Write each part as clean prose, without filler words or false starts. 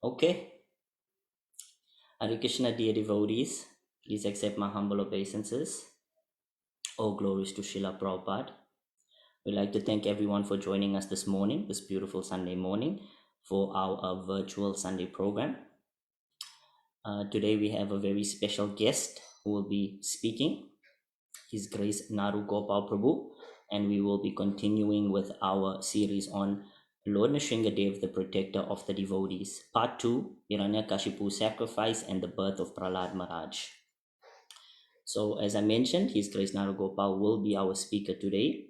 Okay. Hare Krishna, dear devotees. Please accept my humble obeisances. All glories to Srila Prabhupada. We'd like to thank everyone for joining us this morning, this beautiful Sunday morning, for our virtual Sunday program. Today we have a very special guest who will be speaking. His Grace Naru Gopal Prabhu, and we will be continuing with our series on Lord Nrsimhadeva, the protector of the devotees. Part 2, Hiranyakashipu's sacrifice and the birth of Prahlad Maharaj. So as I mentioned, His Grace Naru Gopal will be our speaker today.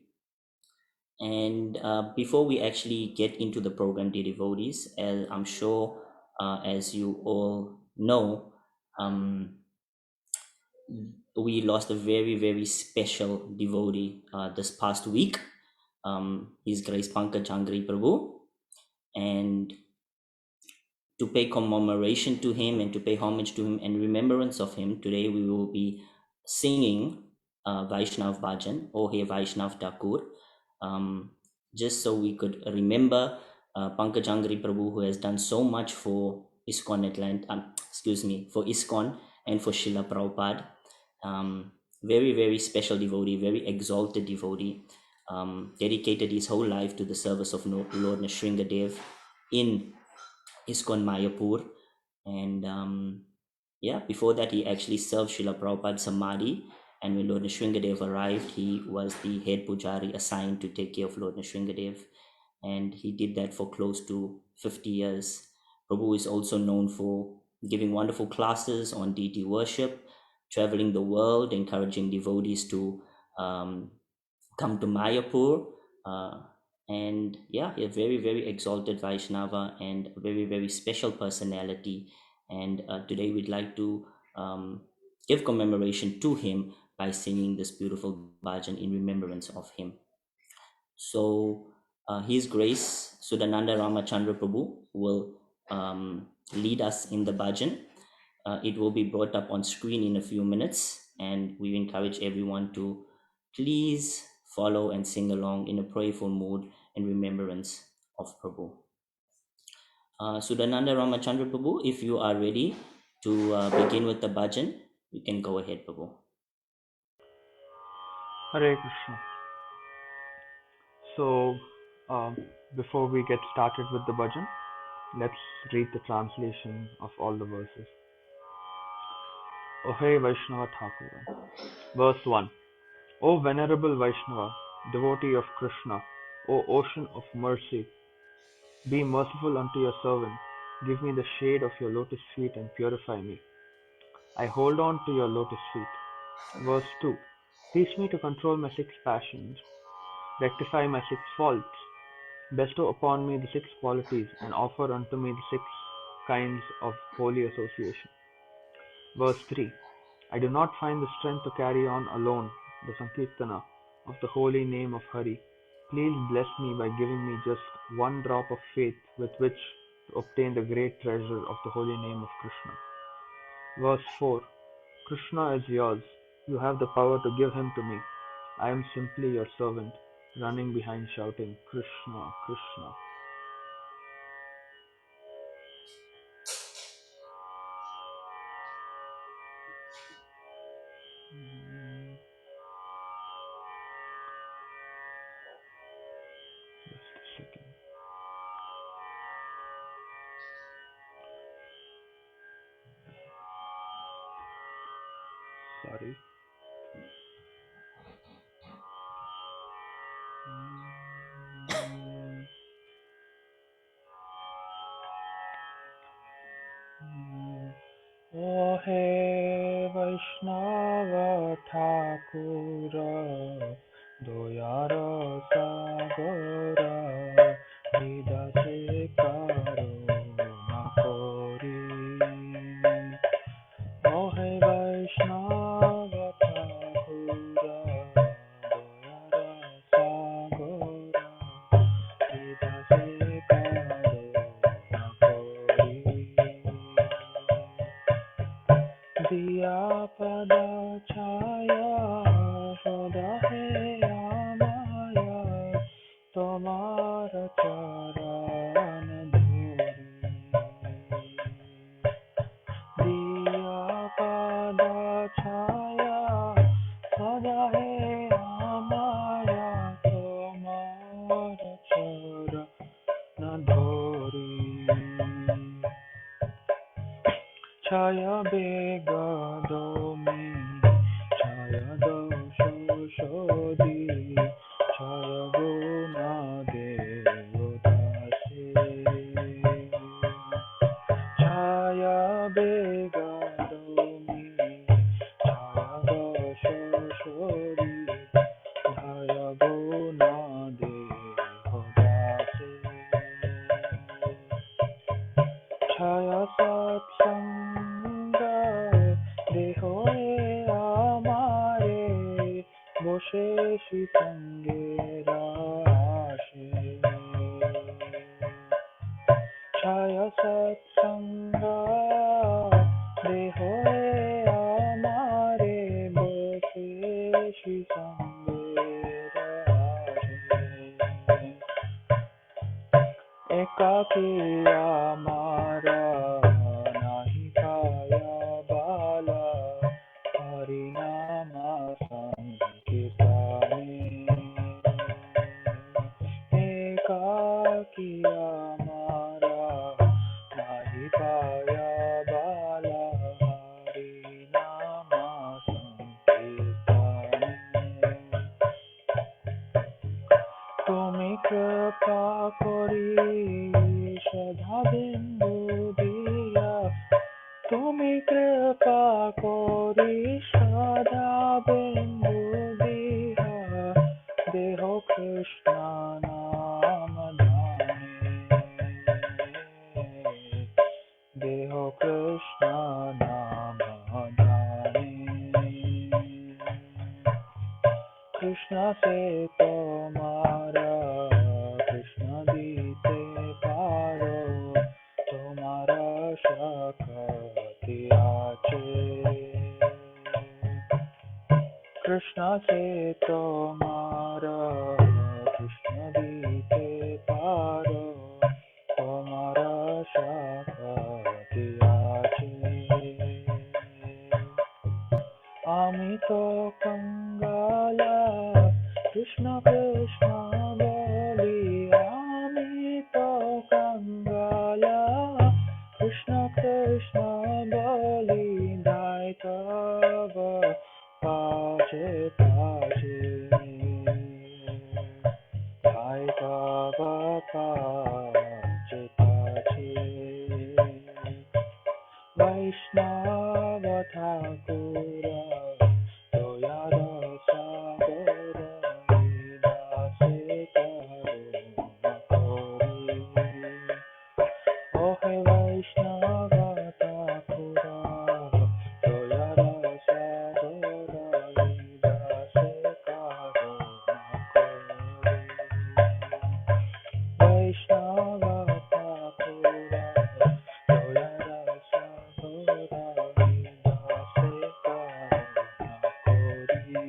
And before we actually get into the program, dear devotees, as I'm sure as you all know, we lost a very, very special devotee this past week, His Grace Pankaj Angri Prabhu. And to pay commemoration to him and to pay homage to him and remembrance of him, today we will be singing Vaishnav Bhajan, O He Vaishnav Thakur, just so we could remember Pankaj Angri Prabhu, who has done so much for ISKCON for ISKCON and for Srila Prabhupada. Very, very special devotee, very exalted devotee, dedicated his whole life to the service of Lord Nrsimhadeva in ISKCON Mayapur. And before that, he actually served Srila Prabhupada Samadhi. And when Lord Nrsimhadeva arrived, he was the head pujari assigned to take care of Lord Nrsimhadeva. And he did that for close to 50 years. Prabhu is also known for giving wonderful classes on deity worship, traveling the world, encouraging devotees to come to Mayapur. And a very, very exalted Vaishnava and a very, very special personality. And today we'd like to give commemoration to him by singing this beautiful bhajan in remembrance of him. So His Grace Sudananda Ramachandra Prabhu will lead us in the bhajan. It will be brought up on screen in a few minutes, and we encourage everyone to please follow and sing along in a prayerful mood in remembrance of Prabhu. Sudananda Ramachandra Prabhu, if you are ready to begin with the bhajan, you can go ahead, Prabhu. Hare Krishna. So, before we get started with the bhajan, let's read the translation of all the verses. O Hey Vaishnava Thakur. Verse 1. O Venerable Vaishnava, devotee of Krishna, O ocean of mercy, be merciful unto your servant. Give me the shade of your lotus feet and purify me. I hold on to your lotus feet. Verse 2. Teach me to control my 6 passions, rectify my 6 faults, bestow upon me the 6 qualities, and offer unto me the 6 kinds of holy association. Verse 3. I do not find the strength to carry on alone the Sankirtana of the holy name of Hari. Please bless me by giving me just 1 drop of faith with which to obtain the great treasure of the holy name of Krishna. Verse 4. Krishna is yours. You have the power to give him to me. I am simply your servant, running behind shouting, Krishna, Krishna. Just a second. Sorry. O He Vaishnava Thakura, Doyara Sagara, Nidase Karo Nakori. O He दिया पदा छाया सदा है आमाया तुम्हारा चरण धूरी दिया पदा छाया सदा है आमाया तुम्हारा चरण धूरी छाया बेगा दो में छाया दो शोधी छाया गुना देवदासे छाया बेगा दो में छाया दो शोधी छाया गुना देवदासे छाया सत्संग देहो आमारे বসে সঙ্গের আসে ছায়া সৎসঙ্গ দেহ আমারে বসে সঙ্গের আসে একাকী আমারা নাহি পায়া বালা হরিনামা সংকীর্তনে একাকী আমারা নাহি পায়া বালা হরিনামা সংকীর্তনে তুমি কৃপা করি সদা বিন্দু দিয়া তুমি কৃপা করি সদা বিন্দু দিয়া দেহ কৃষ্ণ নাম ধানে দেহ কৃষ্ণ নাম ধানে কৃষ্ণ সে তোমারা কৃষ্ণ দিতে পারো তোমারা শক্তি আছে কৃষ্ণ সে তোমারা কৃষ্ণ দিতে পারো তোমারা শক্তি আছে আমি তো কঙ্গালা কৃষ্ণ কৃষ্ণ বলি আমি তো কঙ্গালা কৃষ্ণ কৃষ্ণ বলি দায় তব পাশে পাশে দায় তব পাশে পাশে বৈষ্ণব ঠাকুর দয়া সাগর দাসে করুণা করি ও হে বৈষ্ণব ঠাকুর দয়া সাগর দাসে করুণা করি বৈষ্ণব ঠাকুর দয়া সাগর দাসে করুণা করি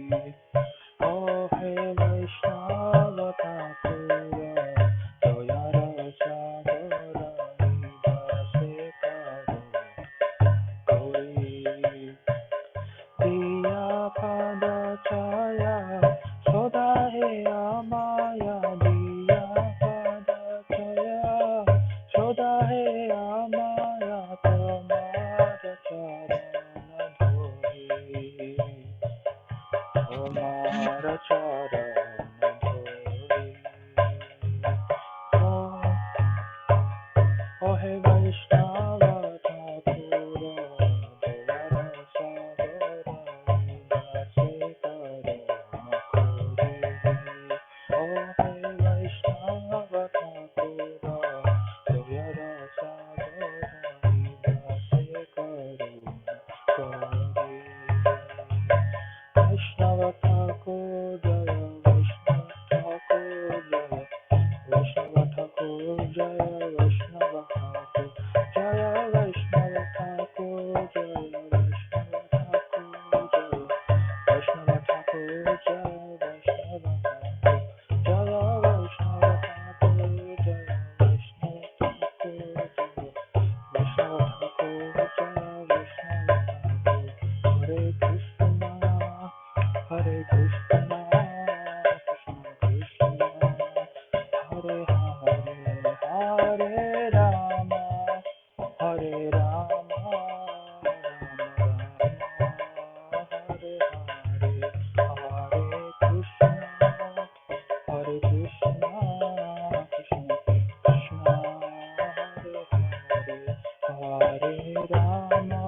Hare Rama,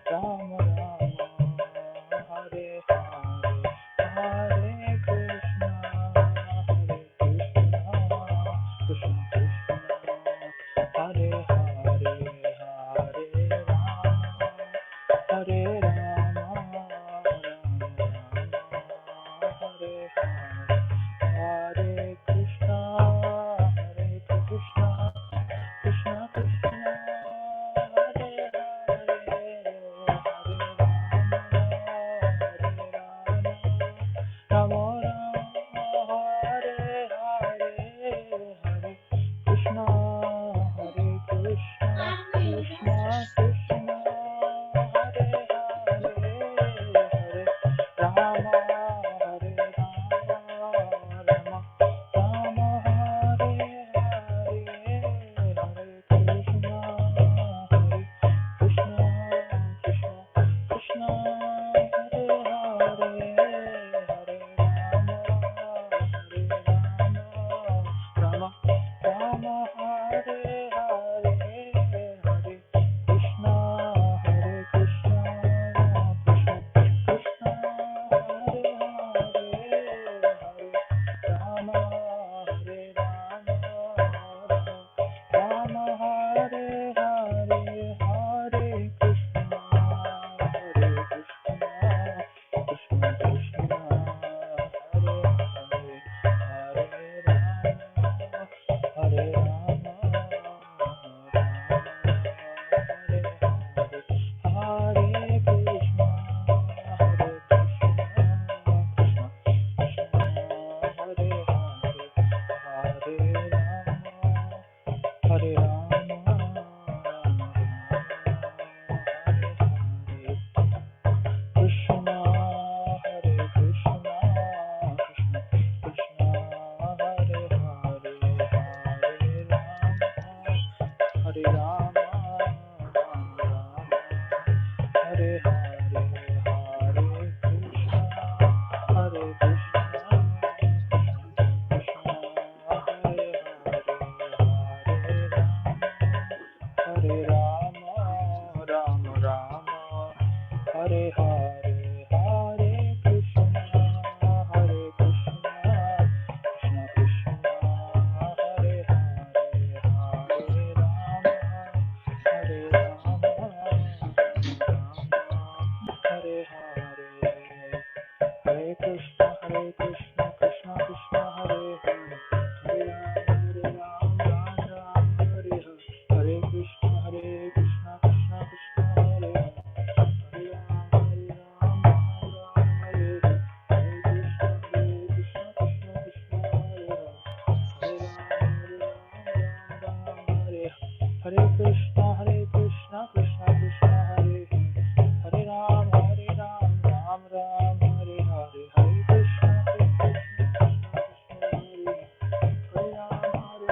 Rama Rama, Hare Hare, Hare Krishna, Krishna Krishna, Hare Hare, Hare Rama, Hare Rama, Hare Hare, Hare Krishna, Hare Krishna, Krishna Krishna, Hare Hare, Hare Rama, Hare Hare, Hare Krishna, Hare Krishna, Krishna Krishna, Hare Hare, Hare Rama, Hare Rama, Rama Hare Hare, Hare Krishna, Hare Krishna, Krishna Krishna, Hare Hare, Hare Rama, Hare Rama, Rama Rama, Hare Hare, Hare Krishna, Hare Krishna, Krishna Krishna, Hare Hare, Hare Rama, Hare Rama, Rama Hare Hare, Hare Krishna, Hare Krishna, Krishna Krishna, Hare Hare, Hare Rama, Hare Rama, Hare Hare, Hare Krishna, Hare Krishna, Krishna Krishna, Hare Hare, Hare Rama, Hare Rama, Rama Rama, Hare Hare, Krishna, Hare Krishna, Krishna Krishna, Hare Hare, Hare Rama, Hare Rama, Rama Rama, Hare Hare, Hare Krishna, Hare Krishna, Krishna Krishna, Hare Hare, Hare Rama, Rama Rama, Hare Hare, Hare Krishna, Hare Krishna, Krishna Krishna, Hare Hare, Hare Rama, Hare Rama, Hare Hare, Hare Krishna, Krishna Krishna, Hare Hare, Hare Ram, Ram Ram, Hare Hare, Hare Krishna, Krishna Krishna, Hare Hare, Hare Ram, Ram Ram, Hare Hare, Hare Krishna, Krishna Krishna, Hare Hare, Hare Ram, Ram Ram, Hare Hare, Hare Krishna, Krishna Krishna, Hare Hare, Hare Ram, Ram Ram, Hare Hare, Hare Krishna, Krishna Krishna, Hare Hare, Hare Ram, Ram Ram, Hare Hare,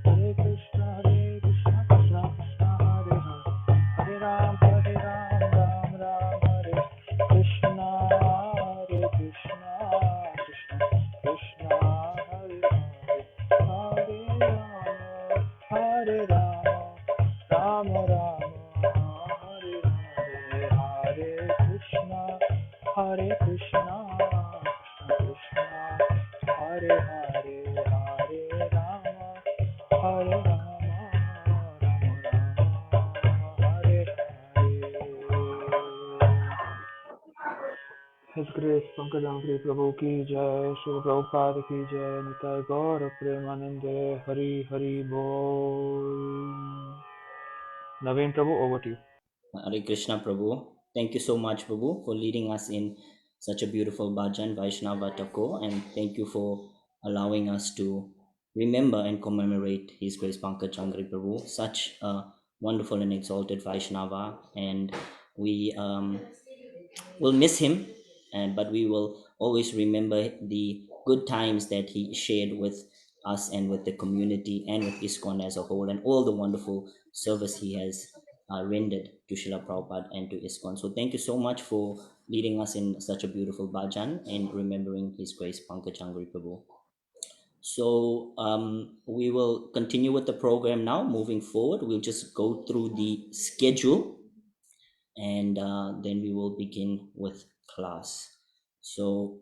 Hare Krishna, Krishna Krishna, Hare Hare, Hare Ram, Ram Ram, Hare Krishna, Hare Krishna, Krishna Krishna, Hare Hare, Hare Rama, Rama Rama, Hare Hare, Hare Krishna, Hare Krishna, Krishna Krishna, Hare Hare, Hare Rama, Hare Rama, Rama Rama, Hare Hare. His Grace Pankajangri Prabhu ki jai, Srila Prabhupada ki jai, Nitai Gaura Premanande, Hari Hari Bol. Naveen Prabhu, over to you. Hare Krishna, Prabhu. Thank you so much, Prabhu, for leading us in such a beautiful bhajan, Vaishnava Tako, and thank you for allowing us to remember and commemorate His Grace Pankaj Changri Prabhu, such a wonderful and exalted Vaishnava, and we will miss him, and but we will always remember the good times that he shared with us and with the community and with ISKCON as a whole, and all the wonderful service he has rendered to Srila Prabhupada and to ISKCON. So thank you so much for leading us in such a beautiful bhajan and remembering His Grace Pankaj Angri Prabhu. So we will continue with the program now. Moving forward, we'll just go through the schedule, and then we will begin with class. So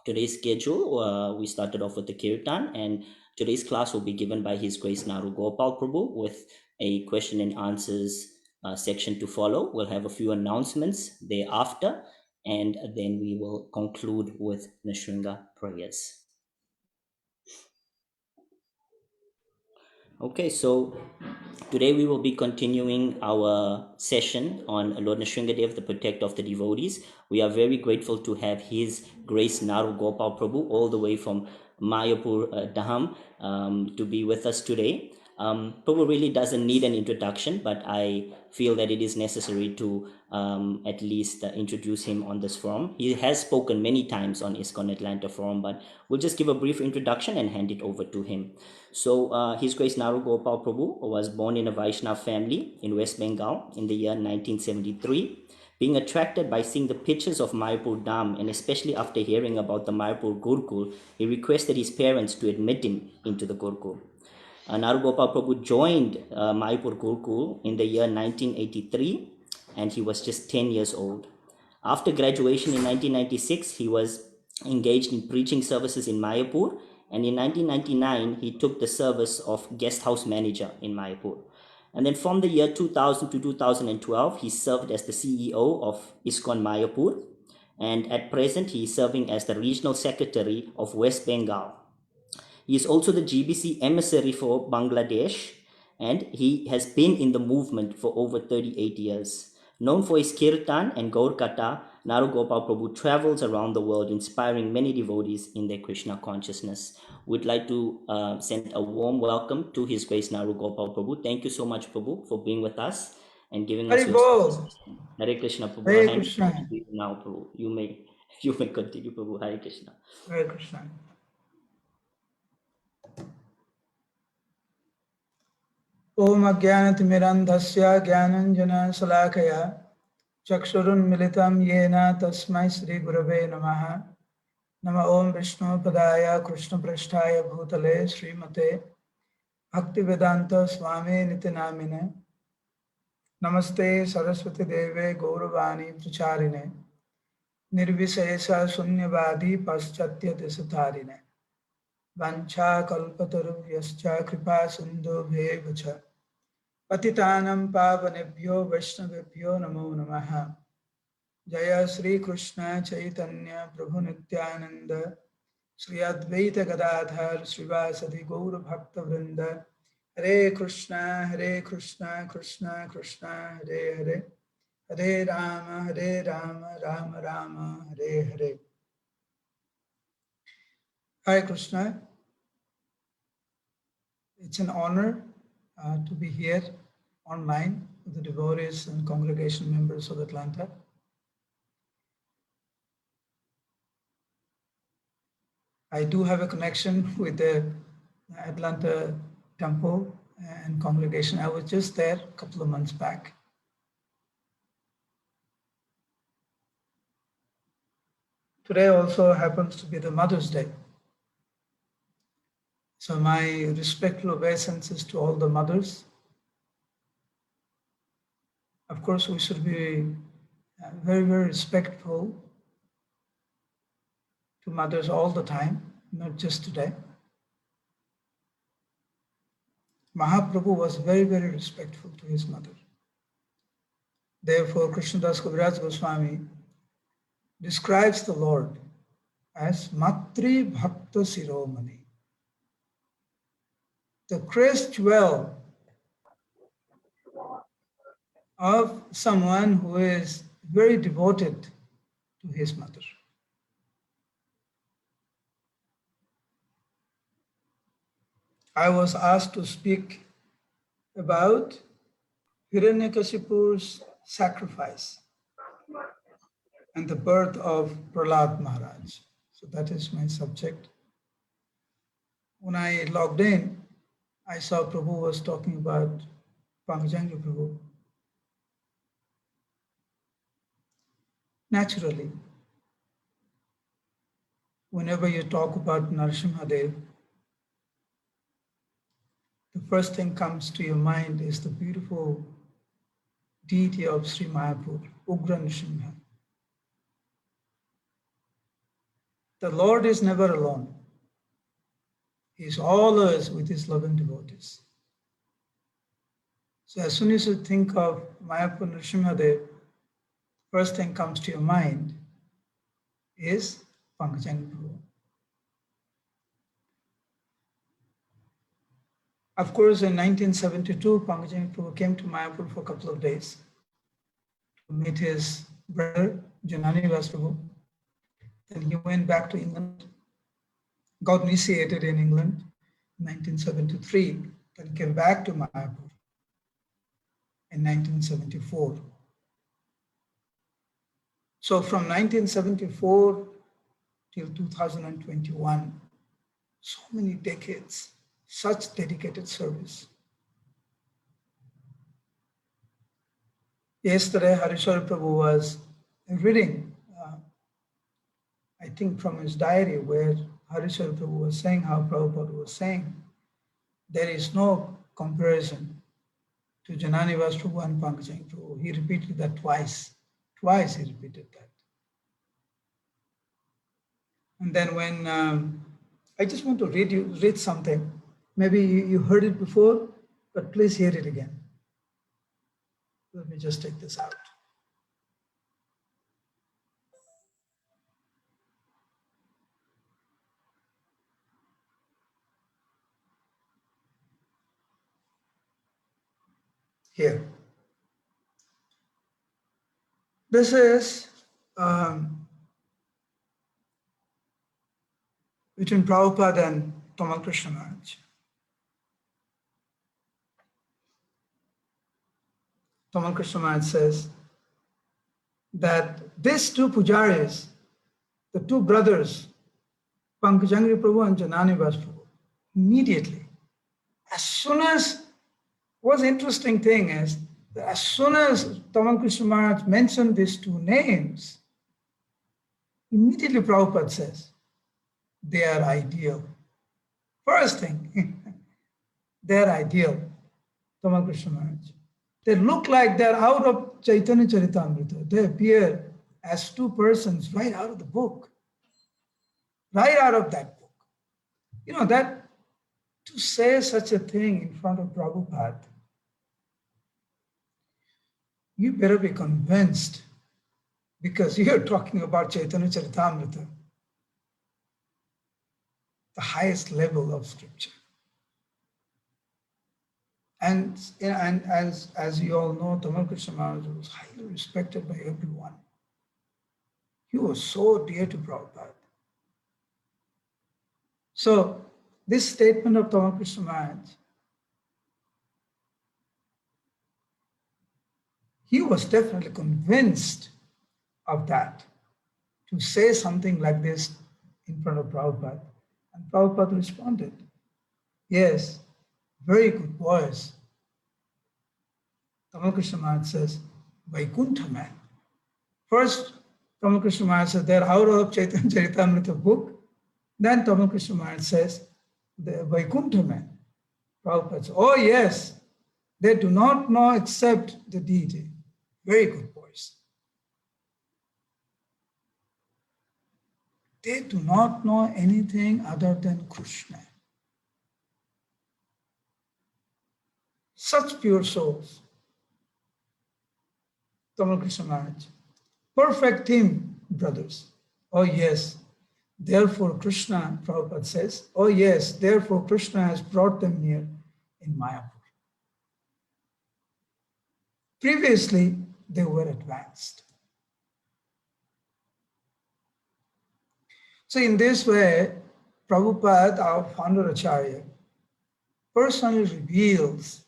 today's schedule, we started off with the kirtan, and today's class will be given by His Grace Naru Gopal Prabhu with a question and answers section to follow. We'll have a few announcements thereafter, and then we will conclude with Nrsimha prayers. Okay, so today we will be continuing our session on Lord Nrsimhadeva, the protector of the devotees. We are very grateful to have His Grace Naru Gopal Prabhu all the way from Mayapur Dham to be with us today. Prabhu really doesn't need an introduction, but I feel that it is necessary to at least introduce him on this forum. He has spoken many times on ISKCON Atlanta forum, but we'll just give a brief introduction and hand it over to him. So, His Grace Naru Gopal Prabhu was born in a Vaishnava family in West Bengal in the year 1973. Being attracted by seeing the pictures of Mayapur Dham, and especially after hearing about the Mayapur Gurukul, he requested his parents to admit him into the Gurukul. Naru Gopal Prabhu joined Mayapur Gurukul in the year 1983, and he was just 10 years old. After graduation in 1996, he was engaged in preaching services in Mayapur, and in 1999, he took the service of guest house manager in Mayapur. And then from the year 2000 to 2012, he served as the CEO of ISKCON Mayapur, and at present, he is serving as the regional secretary of West Bengal. He is also the GBC emissary for Bangladesh, and he has been in the movement for over 38 years. Known for his kirtan and Gaur Katha, Naru Gopal Prabhu travels around the world inspiring many devotees in their Krishna consciousness. We'd like to send a warm welcome to His Grace Naru Gopal Prabhu. Thank you so much, Prabhu, for being with us and giving us Hari your Bol. time. Hare Krishna, Prabhu. Hare I'll hand it over Krishna. to you now, Prabhu. You may continue, Prabhu. Hare Krishna. Hare Krishna. Om Ajnanatimirandhasya Jnananjana Salakaya Chakshurunmilitam Yena Tasmai Shri Gurave Namaha Nama Om Vishnu Padaya Krishna Prasthaya Bhutale Srimate Bhaktivedanta Swami Nitinamine Namaste Saraswati Deve Gauravani Pracharine Nirvisesa Sunyavadi Paschatya Desatarine Vancha Kalpatarubhyascha Kripa Sindhu Vacha Patitanam Pavanebhyo Vaishnavebhyo Namo Namaha Jaya Sri Krishna Chaitanya Prabhu Nityananda Sri Advaita Gadadhar Srivasadi Gaura Bhakta Vrinda Hare Krishna Krishna Krishna Hare Hare Hare Rama Rama Rama Hare Hare. Hare Krishna. It's an honor to be here online with the devotees and congregation members of Atlanta. I do have a connection with the Atlanta temple and congregation. I was just there a couple of months back. Today also happens to be the Mother's Day. So my respectful obeisances to all the mothers. Of course, we should be very, very respectful to mothers all the time, not just today. Mahaprabhu was very, very respectful to his mother. Therefore, Krishnadas Kaviraj Goswami describes the Lord as Matri Bhakta Siromani, the crest jewel of someone who is very devoted to his mother. I was asked to speak about Hiranyakashipu's sacrifice and the birth of Prahlad Maharaj. So that is my subject. When I logged in, I saw Prabhu was talking about Pankajanga Prabhu. Naturally, whenever you talk about Nrsimhadeva, the first thing comes to your mind is the beautiful deity of Sri Mayapur, Ugra Nrsimha. The Lord is never alone. He is always with his loving devotees. So as soon as you think of Mayapur Nrsimhadeva, first thing comes to your mind is Pankajang Prabhu. Of course, in 1972, Pankajang Prabhu came to Mayapur for a couple of days to meet his brother, Janani Prabhu. Then he went back to England, got initiated in England in 1973, then came back to Mayapur in 1974. So from 1974 till 2021, so many decades, such dedicated service. Yesterday, Harishwar Prabhu was reading, I think from his diary, where Harishwar Prabhu was saying how Prabhupada was saying, there is no comparison to Janani Prabhu and Pankajang Prabhu. He repeated that twice. Twice he repeated that. And then when, I just want to read something. Maybe you heard it before, but please hear it again. Let me just take this out. Here. This is between Prabhupada and Tamal Krishna Maharaj. Tamal Krishna Maharaj says that these two pujaris, the two brothers, Pankajangri Prabhu and Janani Prabhu, immediately, as soon as, what's interesting thing is, that as soon as Tamal Krishna Maharaj mentioned these two names, immediately Prabhupada says, they are ideal. First thing, they are ideal, Tamal Krishna Maharaj. They look like they're out of Chaitanya Charitamrita. They appear as two persons right out of the book, right out of that book. You know, that to say such a thing in front of Prabhupada, you better be convinced, because you're talking about Chaitanya Charitamrita, the highest level of scripture. And as you all know, Tamal Krishna Maharaj was highly respected by everyone. He was so dear to Prabhupada. So this statement of Tamal Krishna Maharaj, he was definitely convinced of that, to say something like this in front of Prabhupada. And Prabhupada responded, yes, very good voice. Tamal Krishna Maharaj says, Vaikuntha man. First, Tamal Krishna Maharaj says, they're out of Chaitanya Charitamrita book. Then Tamal Krishna Maharaj says, the Vaikuntha man. Prabhupada says, oh yes, they do not know except the deity. Very good voice. They do not know anything other than Krishna. Such pure souls. Tamal Krishna Maharaj. Perfect team, brothers. Oh yes, therefore Krishna, Prabhupada says, oh yes, therefore Krishna has brought them here in Mayapur. Previously, they were advanced. So in this way, Prabhupada, our founder Acharya, personally reveals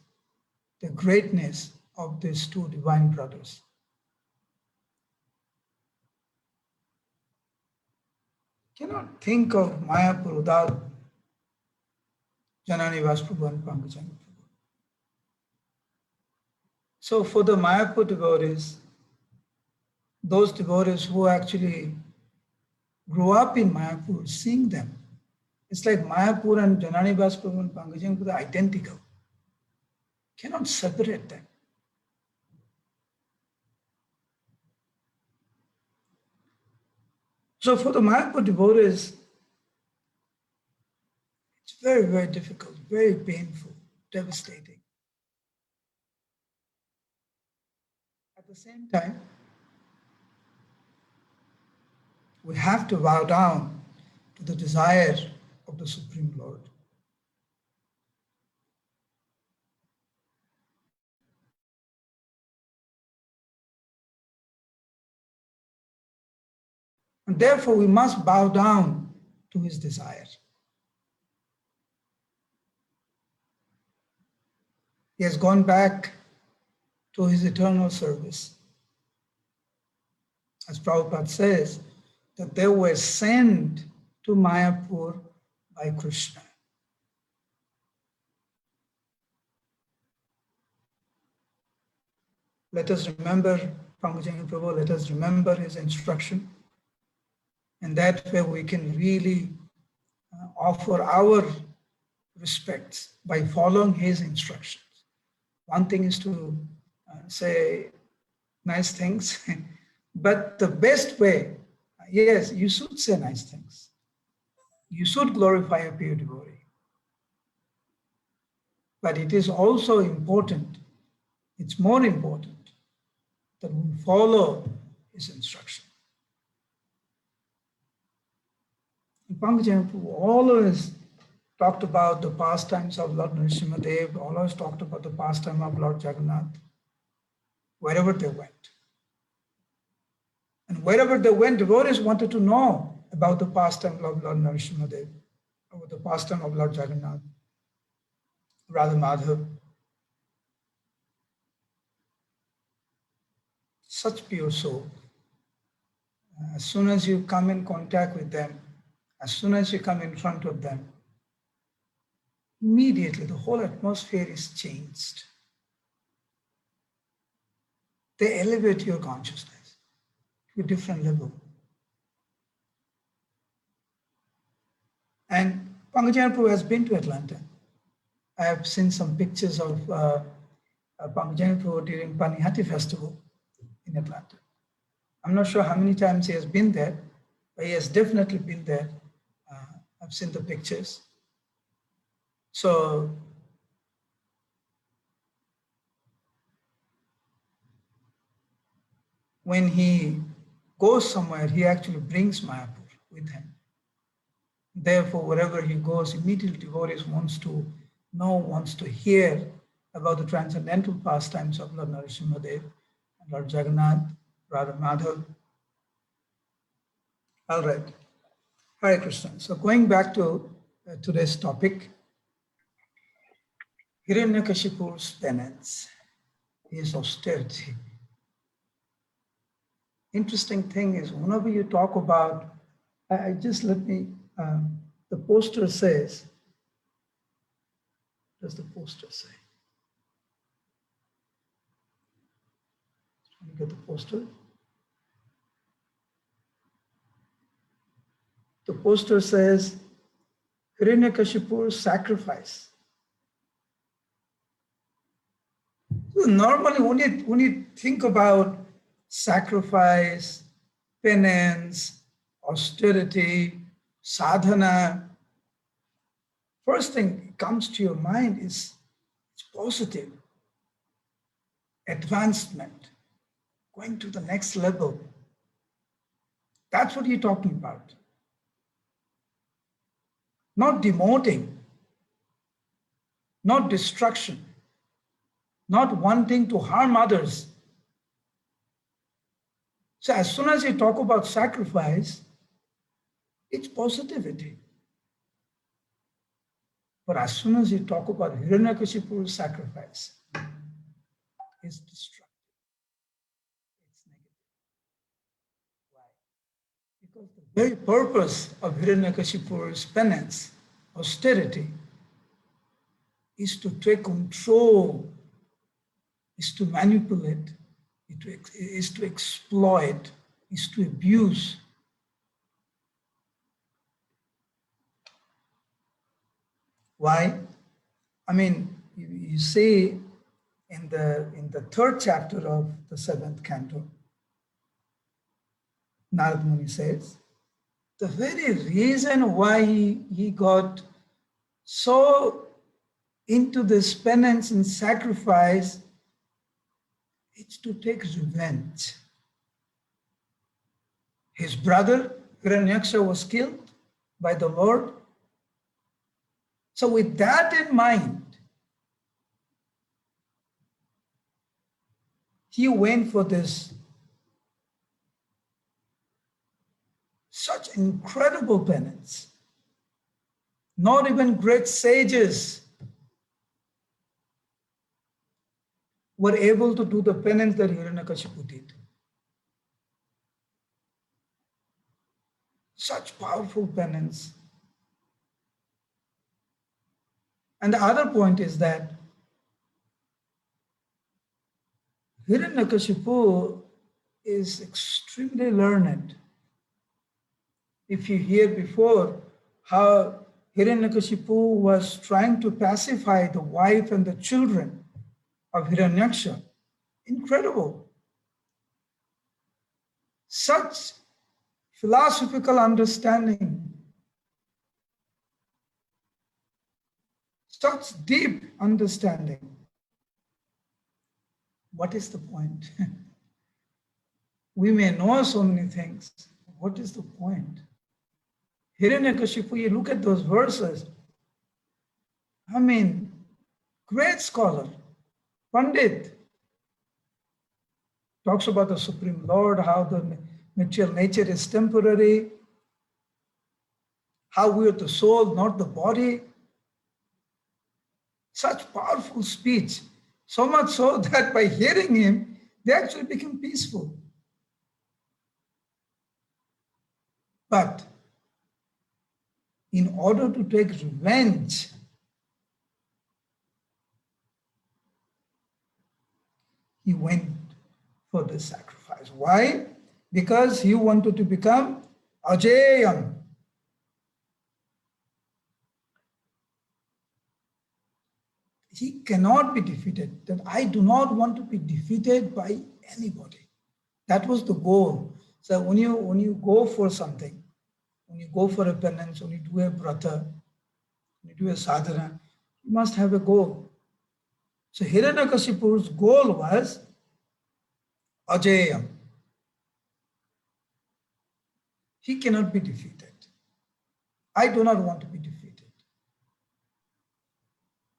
the greatness of these two divine brothers. Cannot think of Mayapur without Janani Prabhu and Pankajang Prabhu. So for the Mayapur devotees, those devotees who actually grew up in Mayapur, seeing them, it's like Mayapur and Janani Prabhu and Pankajang Prabhu are identical. cannot separate them. So for the Mayapur devotees, it's very, very difficult, very painful, devastating. At the same time, we have to bow down to the desire of the Supreme Lord. And therefore, we must bow down to his desire. He has gone back to his eternal service. As Prabhupada says, that they were sent to Mayapur by Krishna. Let us remember Pankajani Prabhu, let us remember his instruction. And that way we can really offer our respects by following his instructions. One thing is to say nice things, but the best way, yes, you should say nice things. You should glorify a pure devotee. But it is also important, it's more important that we follow his instruction. Pankajani always talked about the pastimes of Lord Nrsimhadeva, always talked about the pastime of Lord Jagannath, wherever they went. And wherever they went, devotees wanted to know about the pastime of Lord Nrsimhadeva, about the pastime of Lord Jagannath, Radha Madhav. Such pure soul. As soon as you come in contact with them, as soon as you come in front of them, immediately the whole atmosphere is changed. They elevate your consciousness to a different level. And Pankajani Prabhu has been to Atlanta. I have seen some pictures of Pankajani Prabhu during Panihati festival in Atlanta. I'm not sure how many times he has been there, but he has definitely been there. I've seen the pictures. So when he goes somewhere, he actually brings Mayapur with him. Therefore, wherever he goes, immediately devotees wants to know, wants to hear about the transcendental pastimes of Lord Nrsimhadeva, Lord Jagannath, Radha Madhav. All right. Hare Krishna. So going back to today's topic, Hiranyakashipu's penance, his austerity. Interesting thing is, whenever you talk about, I just let me, the poster says, what does the poster say? Let me get the poster. The poster says, Hiranyakashipu's sacrifice. So normally, when you think about sacrifice, penance, austerity, sadhana, first thing comes to your mind is it's positive, advancement, going to the next level. That's what you're talking about. Not demoting, not destruction, not wanting to harm others. So as soon as you talk about sacrifice, it's positivity. But as soon as you talk about Hiranyakashipu's sacrifice, it's destructive. It's negative. Why? Because the very purpose of Hiranyakashipu's penance, austerity, is to take control, is to manipulate, is to exploit, is to abuse. Why? I mean, you see in the third chapter of the seventh canto, Narad Muni says, the very reason why he got so into this penance and sacrifice is to take revenge. His brother Hiranyaksha was killed by the Lord. So with that in mind, he went for this such incredible penance. Not even great sages were able to do the penance that Hiranyakashipu did. Such powerful penance. And the other point is that Hiranyakashipu is extremely learned. If you hear before how Hiranyakashipu was trying to pacify the wife and the children of Hiranyaksha, incredible. Such philosophical understanding, such deep understanding. What is the point? We may know so many things. What is the point? Hiranyakashipu, you look at those verses, I mean, great scholar, Pandit, talks about the Supreme Lord, how the material nature is temporary, how we are the soul, not the body. Such powerful speech, so much so that by hearing him, they actually become peaceful. But in order to take revenge, he went for this sacrifice. Why? Because he wanted to become Ajayam. He cannot be defeated. That I do not want to be defeated by anybody. That was the goal. So when you go for something, when you go for a penance, when you do a brata, when you do a sadhana, you must have a goal. So Hiranyakashipu's goal was Ajayam. He cannot be defeated. I do not want to be defeated.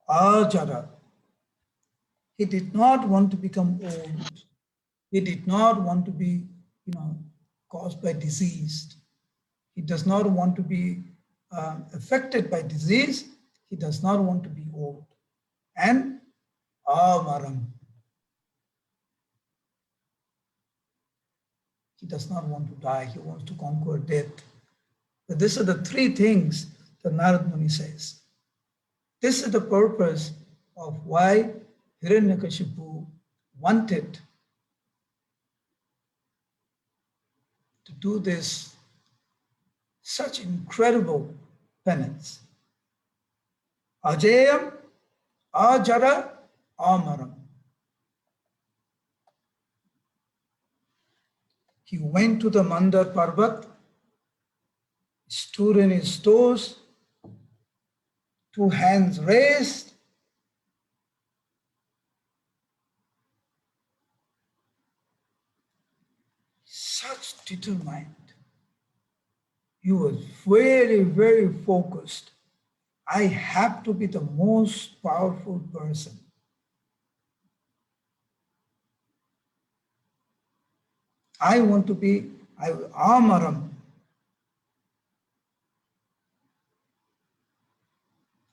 Ajara. He did not want to become old. He did not want to be, caused by disease. He does not want to be affected by disease. He does not want to be old. And Amaram. He does not want to die. He wants to conquer death. But these are the three things that Narad Muni says. This is the purpose of why Hiranyakashipu wanted to do this such incredible penance. Ajayam, Ajara, Amaram. He went to the Mandar Parvat, stood in his toes, two hands raised, such determined. He was very, very focused. I have to be the most powerful person. I want to be Amaram.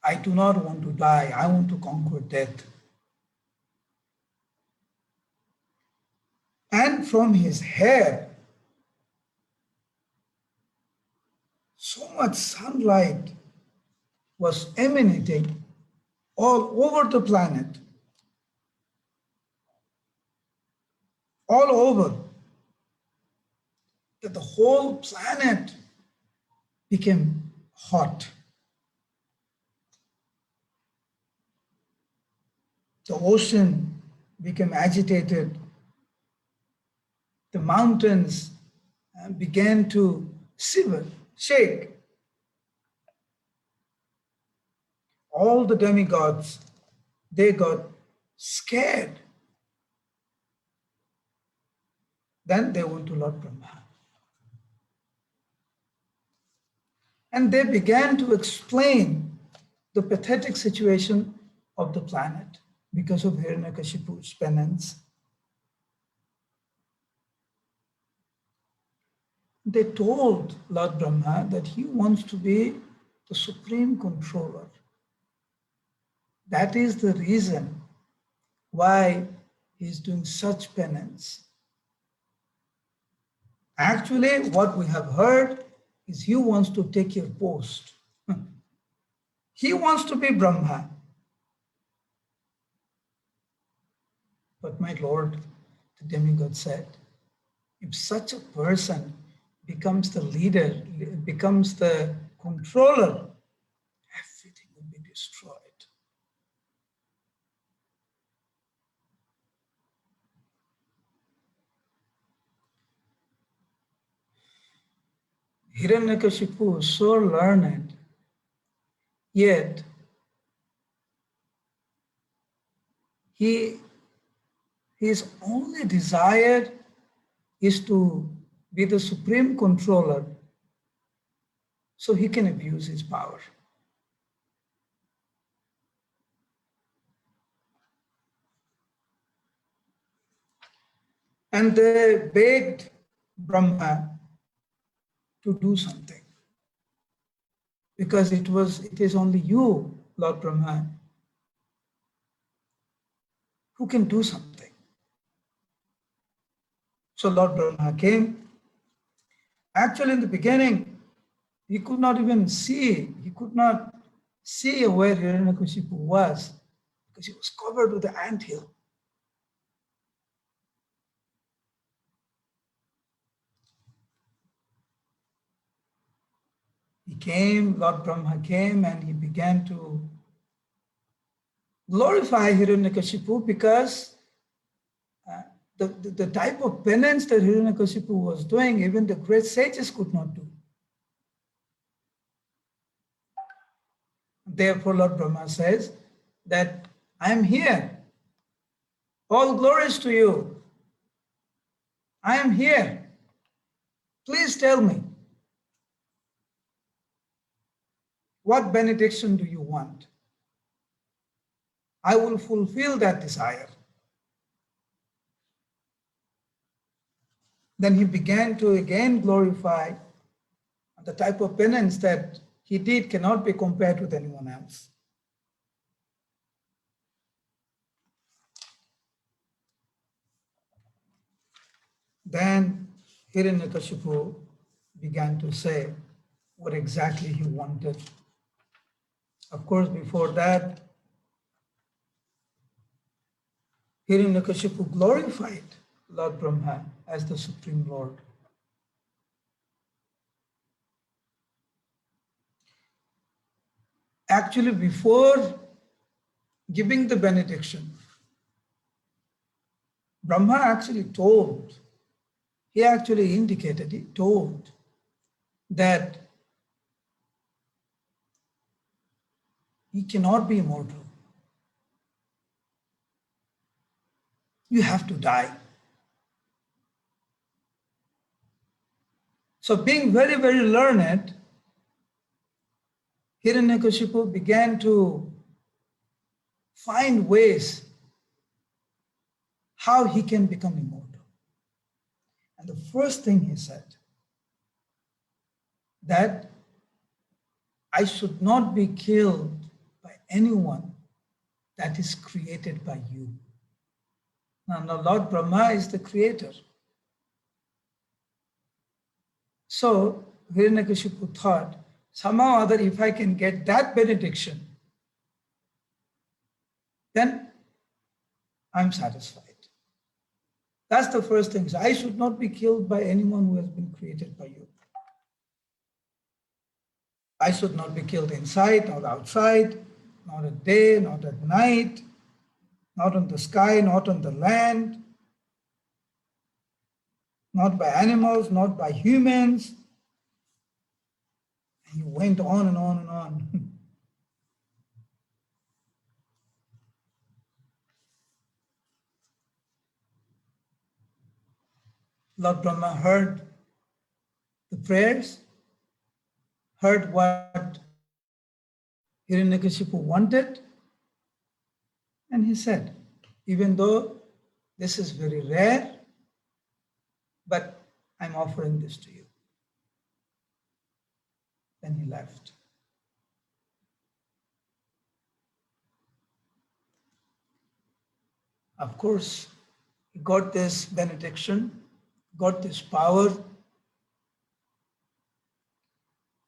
I do not want to die. I want to conquer death. And from his hair, so much sunlight was emanating all over the planet, all over, that the whole planet became hot. The ocean became agitated. The mountains began to shiver, shake. All the demigods, they got scared. Then they went to Lord Brahma. And they began to explain the pathetic situation of the planet because of Hiranyakashipu's penance. They told Lord Brahma that he wants to be the supreme controller. That is the reason why he is doing such penance. Actually, what we have heard is he wants to take your post. He wants to be Brahma. But my Lord, the demigod said, if such a person becomes the leader, becomes the controller, everything will be destroyed. Hiranyakashipu was so learned, yet his only desire is to be the supreme controller so he can abuse his power. And they begged Brahma to do something because it is only you, Lord Brahma, who can do something. So Lord Brahma came. Actually, in the beginning, he could not even see. He could not see where Hiranyakashipu was because he was covered with the anthill. He came, Lord Brahma came, and he began to glorify Hiranyakashipu because the type of penance that Hiranyakashipu was doing, even the great sages could not do. Therefore, Lord Brahma says that I am here. All glories to you. I am here. Please tell me, what benediction do you want? I will fulfill that desire. Then he began to again glorify the type of penance that he did cannot be compared with anyone else. Then Hiranyakashipu began to say what exactly he wanted. Of course, before that, Hiranyakashipu glorified Lord Brahma as the Supreme Lord. Actually, before giving the benediction, Brahma actually told, he actually indicated, he told that he cannot be immortal. You have to die. So being very, very learned, Hiranyakashipu began to find ways how he can become immortal. And the first thing he said, that I should not be killed by anyone that is created by you. Now Lord Brahma is the creator. So Hiranyakashipu thought, somehow or other, if I can get that benediction, then I'm satisfied. That's the first thing. So I should not be killed by anyone who has been created by you. I should not be killed inside, not outside, not at day, not at night, not on the sky, not on the land, not by animals, not by humans. And he went on and on and on. Lord Brahma heard the prayers, heard what Hiranyakashipu wanted, and he said, even though this is very rare, but I'm offering this to you. Then he left. Of course, he got this benediction, got this power,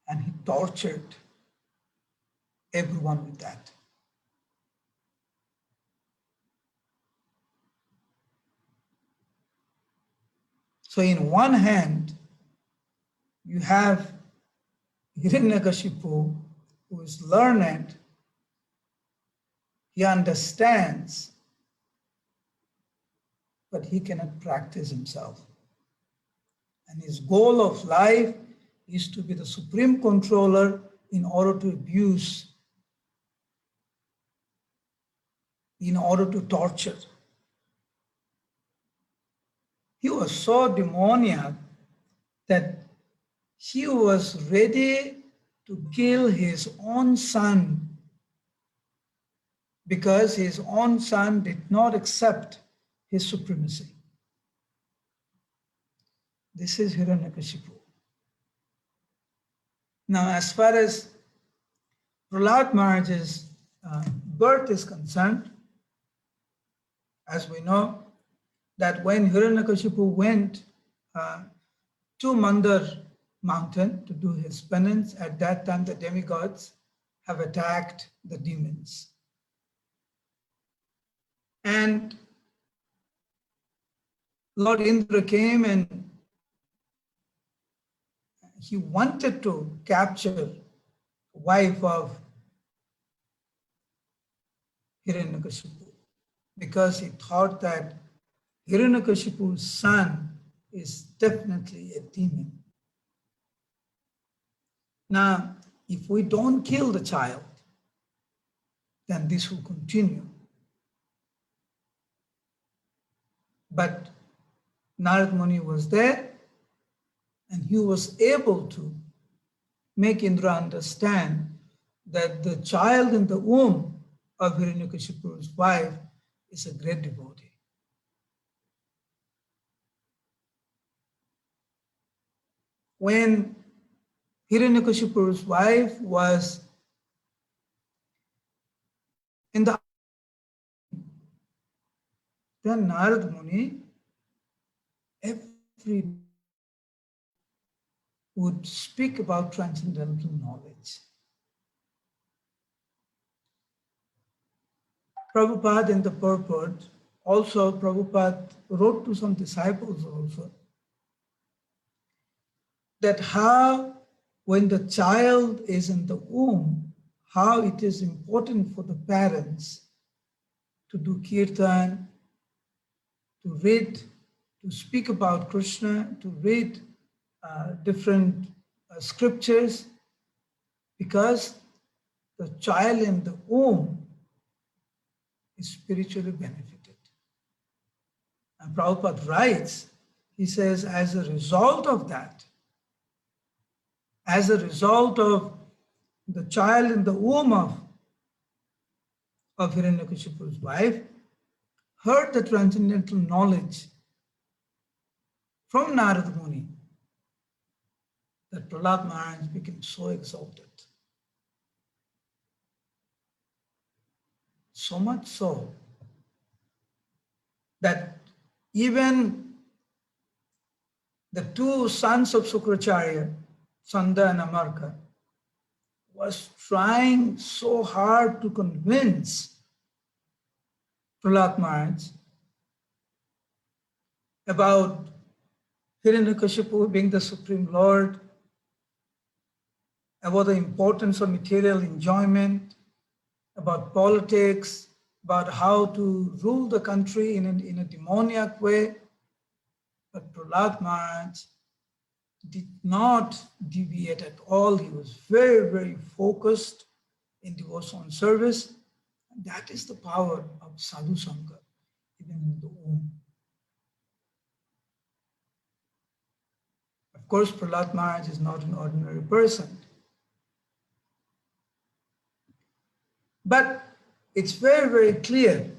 and he tortured everyone with that. So in one hand, you have Hiranyakashipu, who is learned, he understands, but he cannot practice himself. And his goal of life is to be the supreme controller in order to abuse, in order to torture. He was so demoniac that he was ready to kill his own son because his own son did not accept his supremacy. This is Hiranyakashipu. Now, as far as Prahlad Maharaj's birth is concerned, as we know, that when Hiranyakashipu went to Mandar mountain to do his penance, at that time the demigods have attacked the demons. And Lord Indra came and he wanted to capture the wife of Hiranyakashipu because he thought that Hiranyakashipu's son is definitely a demon. Now, if we don't kill the child, then this will continue. But Narad Muni was there and he was able to make Indra understand that the child in the womb of Hiranyakashipu's wife is a great devotee. When Hiranyakashipu's wife was in the then Narad Muni every would speak about transcendental knowledge. Prabhupada in the purport, also Prabhupada wrote to some disciples also, that how when the child is in the womb, how it is important for the parents to do kirtan, to read, to speak about Krishna, to read different scriptures, because the child in the womb is spiritually benefited. And Prabhupada writes, he says, as a result of that, as a result of the child in the womb of Hiranyakashipu's wife, heard the transcendental knowledge from Narad Muni, that Prahlad Maharaj became so exalted. So much so that even the two sons of Sukracharya, Sanda and Amarka, was trying so hard to convince Prahlad Maharaj about Hiranyakashipu being the Supreme Lord, about the importance of material enjoyment, about politics, about how to rule the country in a demoniac way. But Prahlad Maharaj did not deviate at all. He was very, very focused in devotional service. And that is the power of Sadhu Sangha, even in the womb. Of course, Prahlad Maharaj is not an ordinary person. But it's very, very clear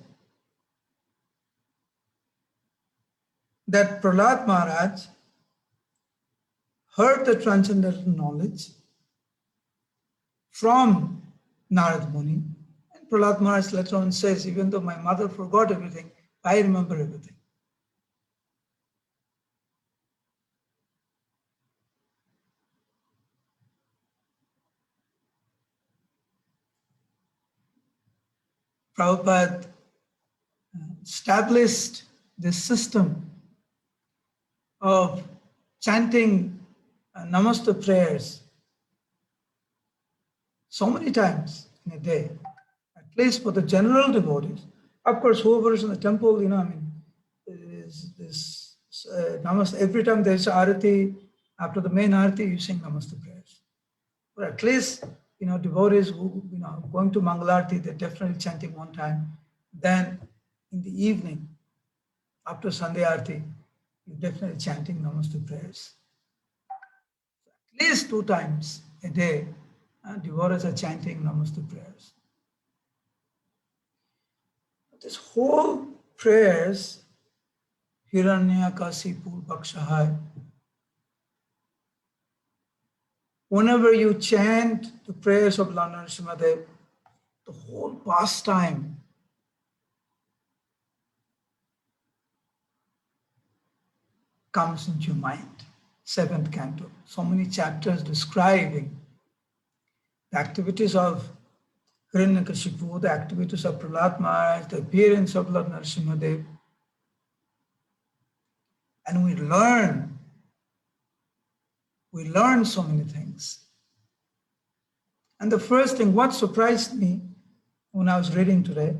that Prahlad Maharaj heard the transcendental knowledge from Narad Muni. And Prahlad Maharaj later on says, even though my mother forgot everything, I remember everything. Prabhupada established this system of chanting Namaste prayers so many times in a day, at least for the general devotees. Of course, whoever is in the temple, is this Namaste. Every time there's Arati, after the main Arati, you sing Namaste prayers. But at least, devotees who, going to Mangalarti, they're definitely chanting one time. Then in the evening, after Sunday Arati, you're definitely chanting Namaste prayers. At least 2 times a day, devotees are chanting Namaste prayers. This whole prayers, Hiranyakasipu Bhakshahai, whenever you chant the prayers of Lord Nrsimhadeva, the whole pastime comes into your mind. 7th canto, so many chapters describing the activities of Hiranyakashipu, the activities of Prahlad Maharaj, the appearance of Lord Nrsimhadeva. And we learn so many things. And the first thing, what surprised me when I was reading today,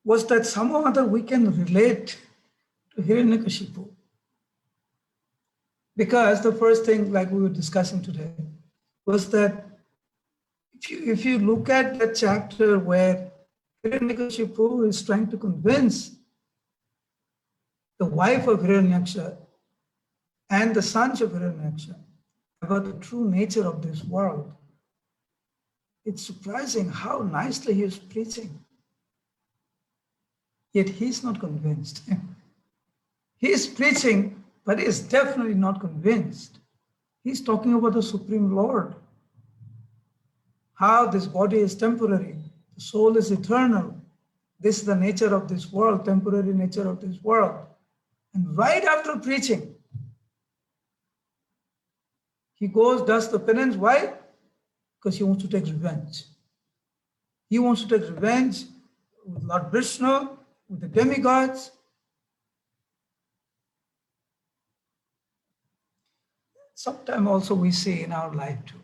was that somehow or other we can relate to Hiranyakashipu. Because the first thing, like we were discussing today, was that if you look at the chapter where Hiranyakashipu is trying to convince the wife of Hiranyaksha and the sons of Hiranyaksha about the true nature of this world, it's surprising how nicely he is preaching. Yet he's not convinced. He is preaching, but he is definitely not convinced. He's talking about the Supreme Lord. How this body is temporary, the soul is eternal. This is the nature of this world, temporary nature of this world. And right after preaching, he goes, does the penance. Why? Because he wants to take revenge. He wants to take revenge with Lord Vishnu, with the demigods. Sometimes also we see in our life too.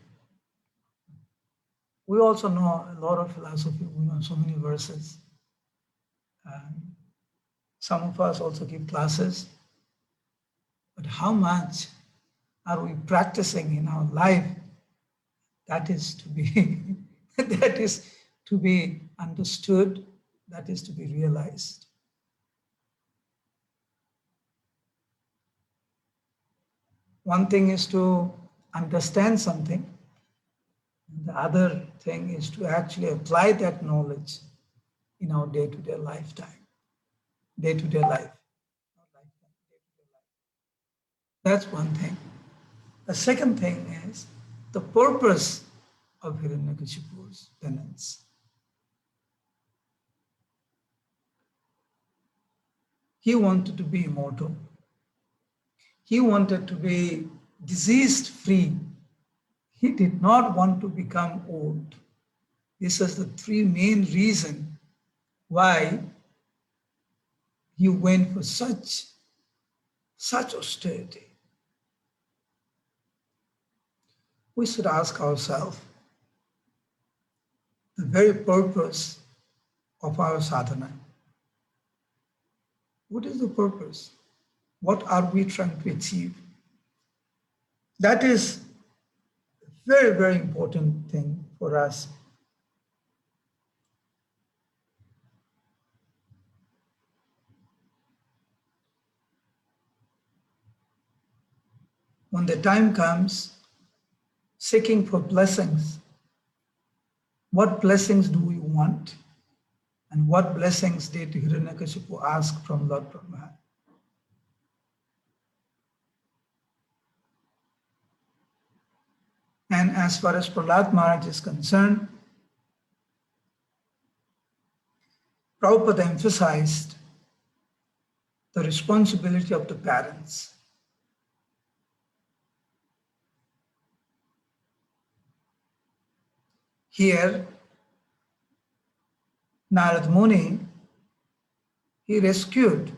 We also know a lot of philosophy, we know so many verses. Some of us also give classes. But how much are we practicing in our life? That is to be, that is to be understood, that is to be realized. One thing is to understand something. The other thing is to actually apply that knowledge in our day-to-day lifetime, day-to-day life. That's one thing. The second thing is the purpose of Hiranyakashipu's penance. He wanted to be immortal. He wanted to be disease-free. He did not want to become old. This is the 3 main reasons why he went for such austerity. We should ask ourselves the very purpose of our sadhana. What is the purpose? What are we trying to achieve? That is a very, very important thing for us. When the time comes, seeking for blessings, what blessings do we want? And what blessings did Hiranyakashipu ask from Lord Brahma? And as far as Prahlad Maharaj is concerned, Prabhupada emphasized the responsibility of the parents. Here, Narad Muni, he rescued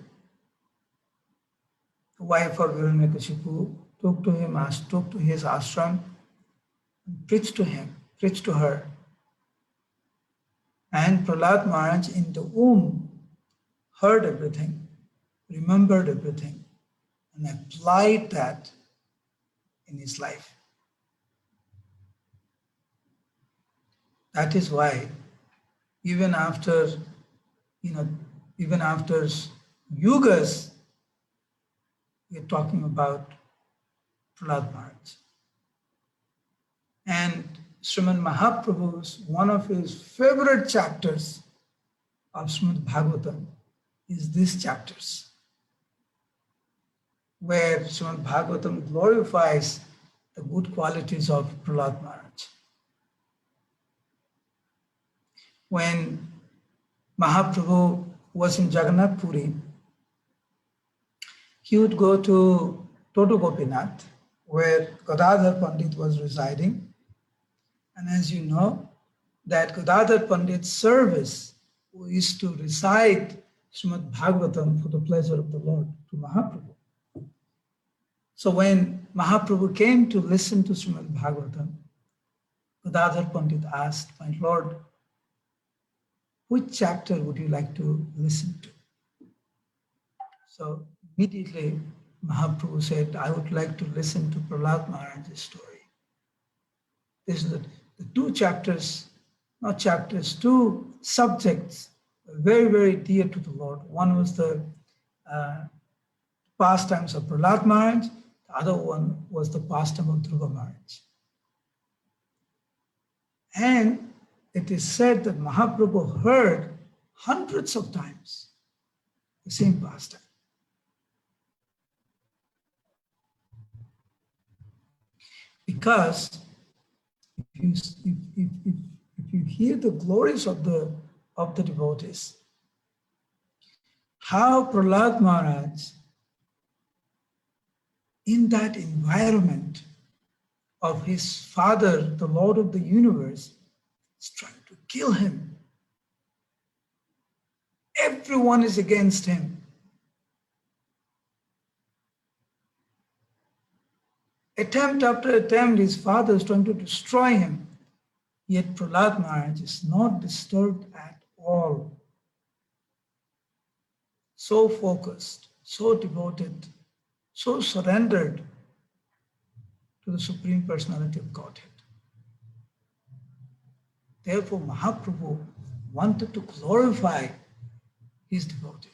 the wife of Hiranyakashipu, took to his ashram, and preached to him, preached to her. And Prahlad Maharaj in the womb heard everything, remembered everything, and applied that in his life. That is why even after, even after yugas, we are talking about Prahlad Maharaj. And Srimad Mahaprabhu's, one of his favorite chapters of Srimad Bhagavatam is these chapters, where Srimad Bhagavatam glorifies the good qualities of Prahlad Maharaj. When Mahaprabhu was in Jagannath Puri, he would go to Toto Gopinath, where Gadadhar Pandit was residing. And as you know, that Gadadhar Pandit's service is to recite Srimad Bhagavatam for the pleasure of the Lord to Mahaprabhu. So when Mahaprabhu came to listen to Srimad Bhagavatam, Gadadhar Pandit asked, "My Lord, which chapter would you like to listen to?" So immediately Mahaprabhu said, "I would like to listen to Prahlad Maharaj's story." This is the two chapters, not chapters, two subjects very, very dear to the Lord. One was the pastimes of Prahlad Maharaj, the other one was the pastime of Dhruva Maharaj. And it is said that Mahaprabhu heard hundreds of times the same pastime. Because if you hear the glories of the devotees, how Prahlad Maharaj, in that environment of his father, the Lord of the universe, is trying to kill him. Everyone is against him. Attempt after attempt, his father is trying to destroy him. Yet Prahlad Maharaj is not disturbed at all. So focused, so devoted, so surrendered to the Supreme Personality of Godhead. Therefore, Mahaprabhu wanted to glorify his devotees.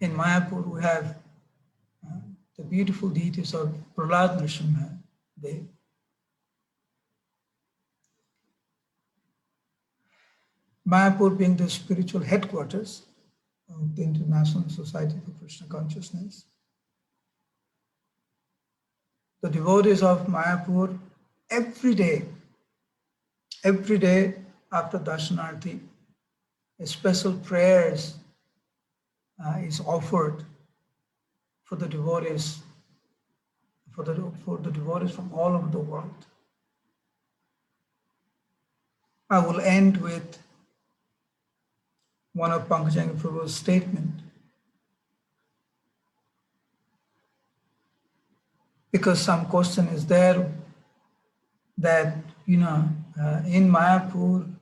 In Mayapur, we have the beautiful deities of Prahlad Nrsimhadeva. Mayapur being the spiritual headquarters of the International Society for Krishna Consciousness. The devotees of Mayapur, every day after Darshanarti, a special prayers is offered for the devotees, for the devotees from all over the world. I will end with one of Pankajanga Prabhu's statement. because some question is there that, in Mayapur,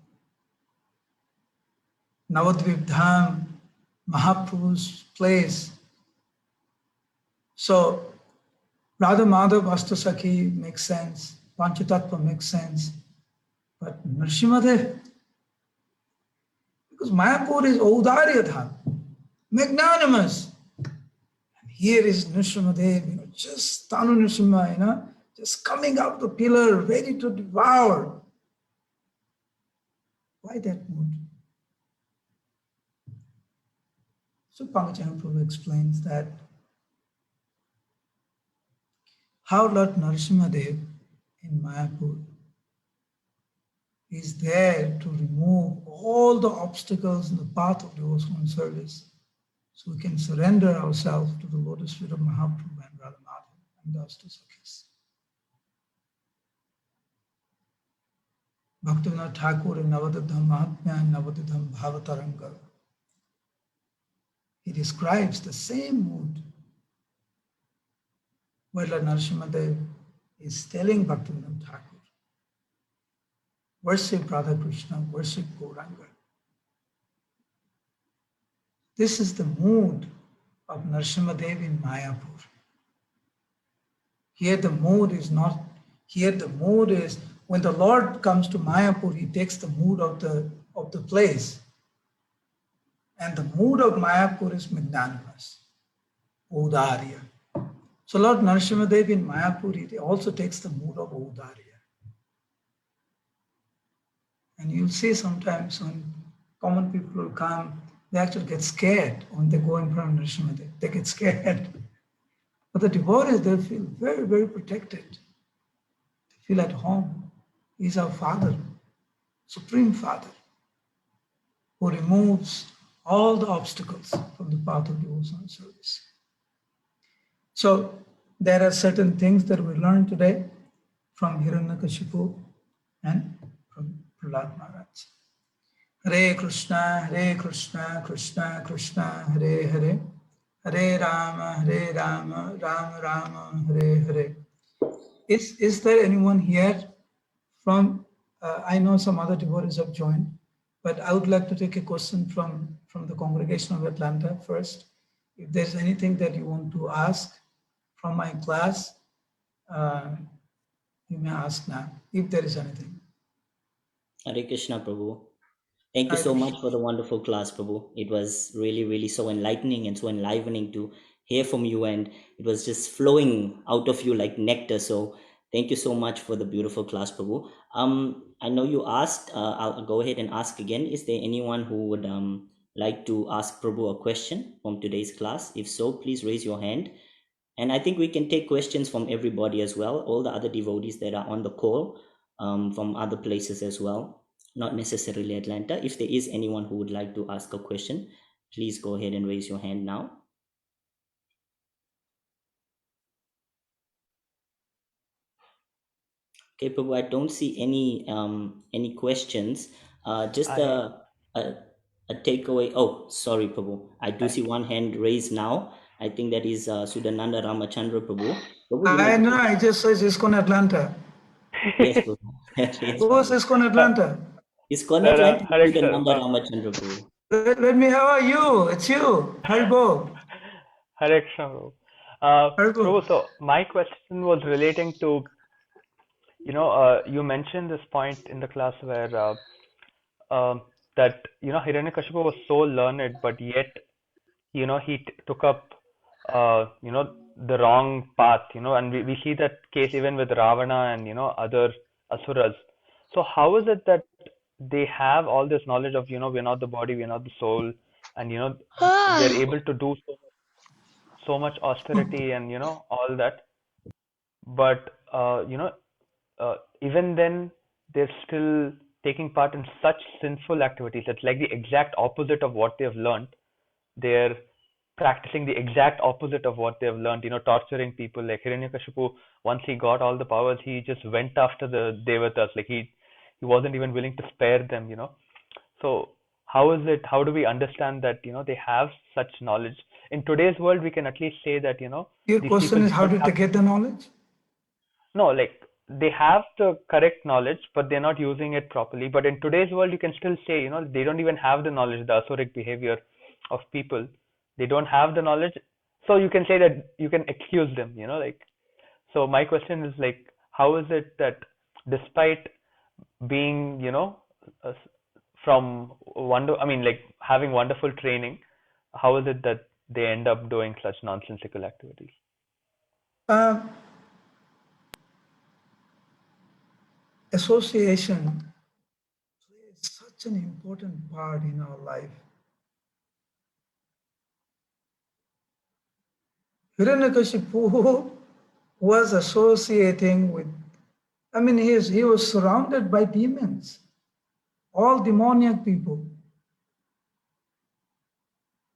Navadvip Dham, Mahaprabhu's place. So Radha Madhav Astasakhi makes sense, Panchatattva makes sense, but Nrsimhadev, because Mayapur is Audarya Dham, magnanimous. And here is Nrsimhadev, just Tanu Nrsimha, just coming out of the pillar, ready to devour. Why that mood? So Pankajam Prabhu explains that how Lord Nrsimhadev in Mayapur is there to remove all the obstacles in the path of devotional service, so we can surrender ourselves to the lotus feet of Mahaprabhu and Radha Madhav and the Astasakhis. Bhaktivinoda Thakur in Navadidham Mahatmya and Navadidham Bhavataranga, he describes the same mood where Lord Nrsimhadev is telling Bhaktivinoda Thakur, worship Radha Krishna, worship Gauranga. This is the mood of Nrsimhadev in Mayapur. Here the mood is not, here the mood is, when the Lord comes to Mayapur, he takes the mood of the place. And the mood of Mayapur is magnanimous, Audarya. So Lord Nrsimhadev in Mayapur, he also takes the mood of Audarya. And you'll see sometimes when common people will come, they actually get scared when they go in front of Nrsimhadev. They get scared. But the devotees, they feel very, very protected. They feel at home. He's our Father, Supreme Father, who removes all the obstacles from the path of devotional service. So there are certain things that we learn today from Hiranyakashipu and from Prahlad Maharaj. Hare Krishna, Krishna Krishna, Hare Hare, Hare Rama, Rama Rama, Hare Hare. Is there anyone here from, I know some other devotees have joined, but I would like to take a question from the congregation of Atlanta first. If there's anything that you want to ask from my class, you may ask now, if there is anything. Hare Krishna, Prabhu. Thank you Hare so Krishna. much for the wonderful class, Prabhu. It was really, really so enlightening and so enlivening to hear from you, and it was just flowing out of you like nectar. So thank you so much for the beautiful class, Prabhu. I know you asked. I'll go ahead and ask again. Is there anyone who would like to ask Prabhu a question from today's class? If so, please raise your hand. And I think we can take questions from everybody as well, all the other devotees that are on the call, from other places as well, not necessarily Atlanta. If there is anyone who would like to ask a question, please go ahead and raise your hand now. Okay, Prabhu, I don't see any questions. Just a takeaway. Oh, sorry, Prabhu. I do see one hand raised now. I think that is Sudananda Ramachandra Prabhu. Prabhu, you may. I know, I just said ISKCON Atlanta. Yes, Prabhu. Yes, Who was Prabhu. ISKCON Atlanta? ISKCON Sir, Atlanta is Hare sir. Sudananda Ramachandra Prabhu. Let me, how are you? It's you, Haribo. Hare Krishna, Prabhu. Haribo. Prabhu, so my question was relating to, you mentioned this point in the class where that, Hiranyakashipu was so learned, but yet, he took up, the wrong path, and we see that case even with Ravana and, other asuras. So how is it that they have all this knowledge of, we're not the body, we're not the soul, and, they're able to do so much austerity and, all that, but, even then, they're still taking part in such sinful activities. It's like the exact opposite of what they've learned. They're practicing the exact opposite of what they've learned, torturing people. Like Hiranyakashipu, once he got all the powers, he just went after the Devatas. Like he wasn't even willing to spare them. So how is it, how do we understand that, they have such knowledge? In today's world, we can at least say that, Your these question people is, do how not did they have get the knowledge? No, like they have the correct knowledge, but they're not using it properly. But in today's world, you can still say, they don't even have the knowledge, the asuric behavior of people. They don't have the knowledge. So you can say that you can accuse them, like. So my question is like, how is it that despite being, uh, from I mean, like having wonderful training, how is it that they end up doing such nonsensical activities? Uh, Association plays such an important part in our life. Hiranyakashipu was associating with, he was surrounded by demons, all demoniac people,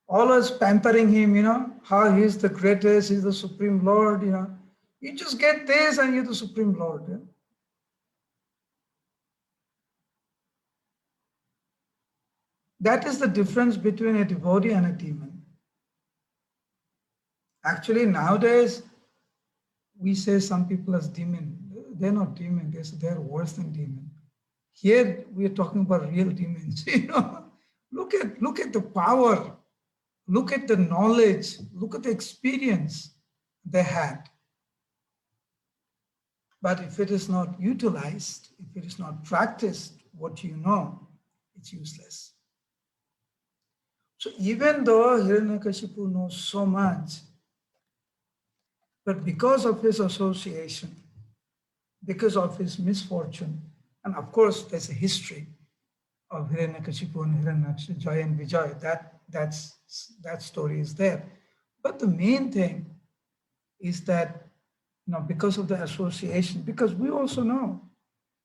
always pampering him, how he's the greatest, he's the supreme Lord, You just get this and you're the supreme Lord. Yeah? That is the difference between a devotee and a demon. Actually, nowadays, we say some people as demon. They're not demon, they're worse than demon. Here, we're talking about real demons. Look at the power, look at the knowledge, look at the experience they had. But if it is not utilized, if it is not practiced, what you know, it's useless. So even though Hiranyakashipu knows so much, but because of his association, because of his misfortune, and of course there's a history of Hiranyakashipu and Hiranyaksha, Joy and Vijay, that story is there. But the main thing is that, because of the association, because we also know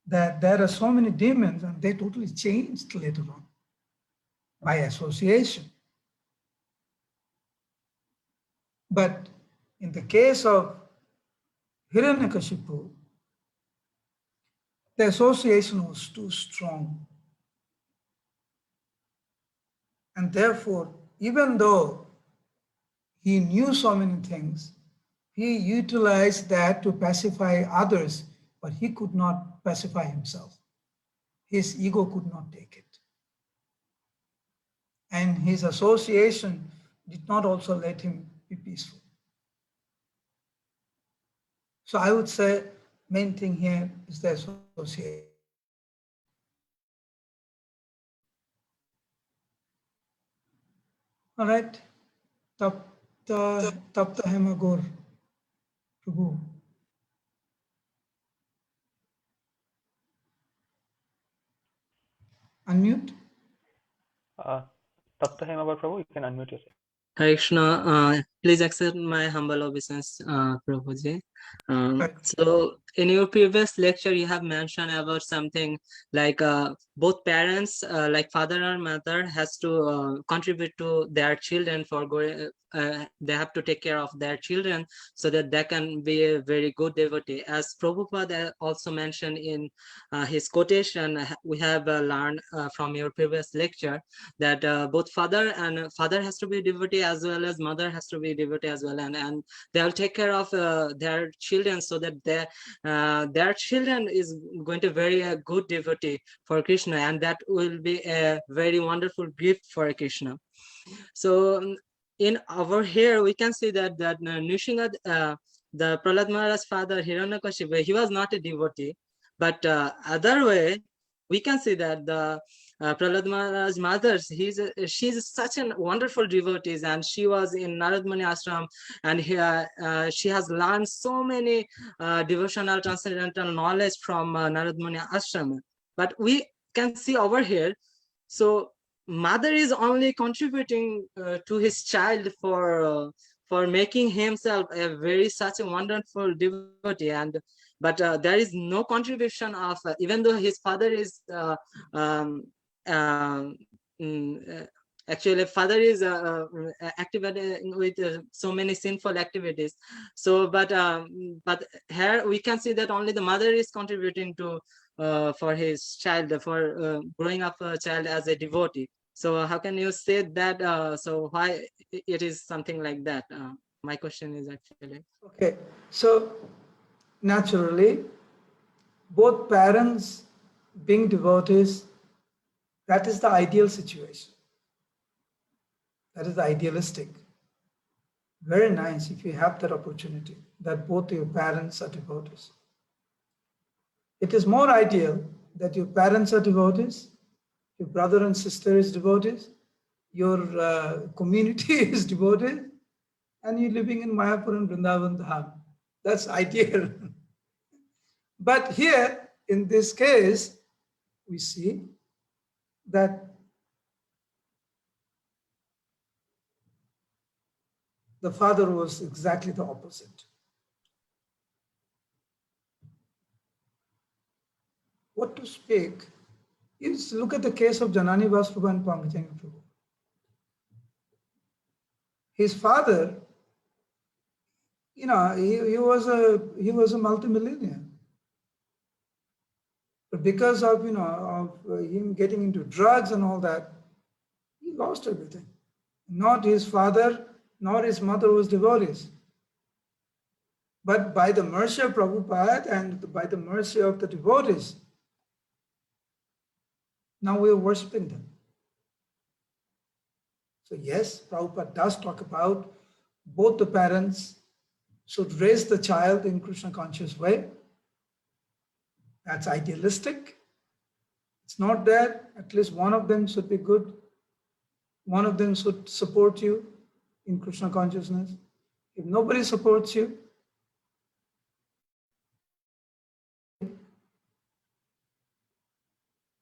that there are so many demons and they totally changed later on by association. But in the case of Hiranyakashipu, the association was too strong. And therefore, even though he knew so many things, he utilized that to pacify others, but he could not pacify himself. His ego could not take it. And his association did not also let him be peaceful. So I would say main thing here is the association. All right. Tapta Hemagor, Prabhu. Unmute. Tapta Hema Prabhu, you can unmute yourself. Hare Krishna, please accept my humble obeisance, Prabhuji. Right. So, in your previous lecture, you have mentioned about something like both parents, like father and mother, has to contribute to their children for going. They have to take care of their children so that they can be a very good devotee. As Prabhupada also mentioned in his quotation, we have learned from your previous lecture that both father has to be devotee as well as mother has to be devotee as well, and they'll take care of their children so that their children is going to very a good devotee for Krishna, and that will be a very wonderful gift for Krishna. So in over here we can see that Nrsimhadeva, the Prahlad Maharaj's father Hiranyakashipu, he was not a devotee, but other way we can see that the Prahlad Maharaj's mother, she's such a wonderful devotee, and she was in Narad Muni ashram, and she has learned so many devotional transcendental knowledge from Narad Muni ashram. But we can see over here, so mother is only contributing to his child for making himself a very such a wonderful devotee, and but there is no contribution of even though his father is um, um, mm, actually father is activated with so many sinful activities. So but here we can see that only the mother is contributing to for his child, for growing up a child as a devotee. So how can you say that? So why it is something like that? My question is actually. Okay. So naturally, both parents being devotees, that is the ideal situation. That is the idealistic. Very nice if you have that opportunity, that both your parents are devotees. It is more ideal that your parents are devotees, your brother and sister is devotees, your community is devoted, and you're living in Mayapur and Vrindavan Dham. That's ideal. But here, in this case, we see that the father was exactly the opposite. What to speak? Is look at the case of Janani Prabhu and Pankajani Prabhu. His father, he was a multimillionaire. But because of him getting into drugs and all that, he lost everything. Not his father, nor his mother was devotees. But by the mercy of Prabhupada and by the mercy of the devotees, now we are worshipping them. So yes, Prabhupada does talk about both the parents should raise the child in Krishna conscious way. That's idealistic. It's not that at least one of them should be good. One of them should support you in Krishna consciousness. If nobody supports you,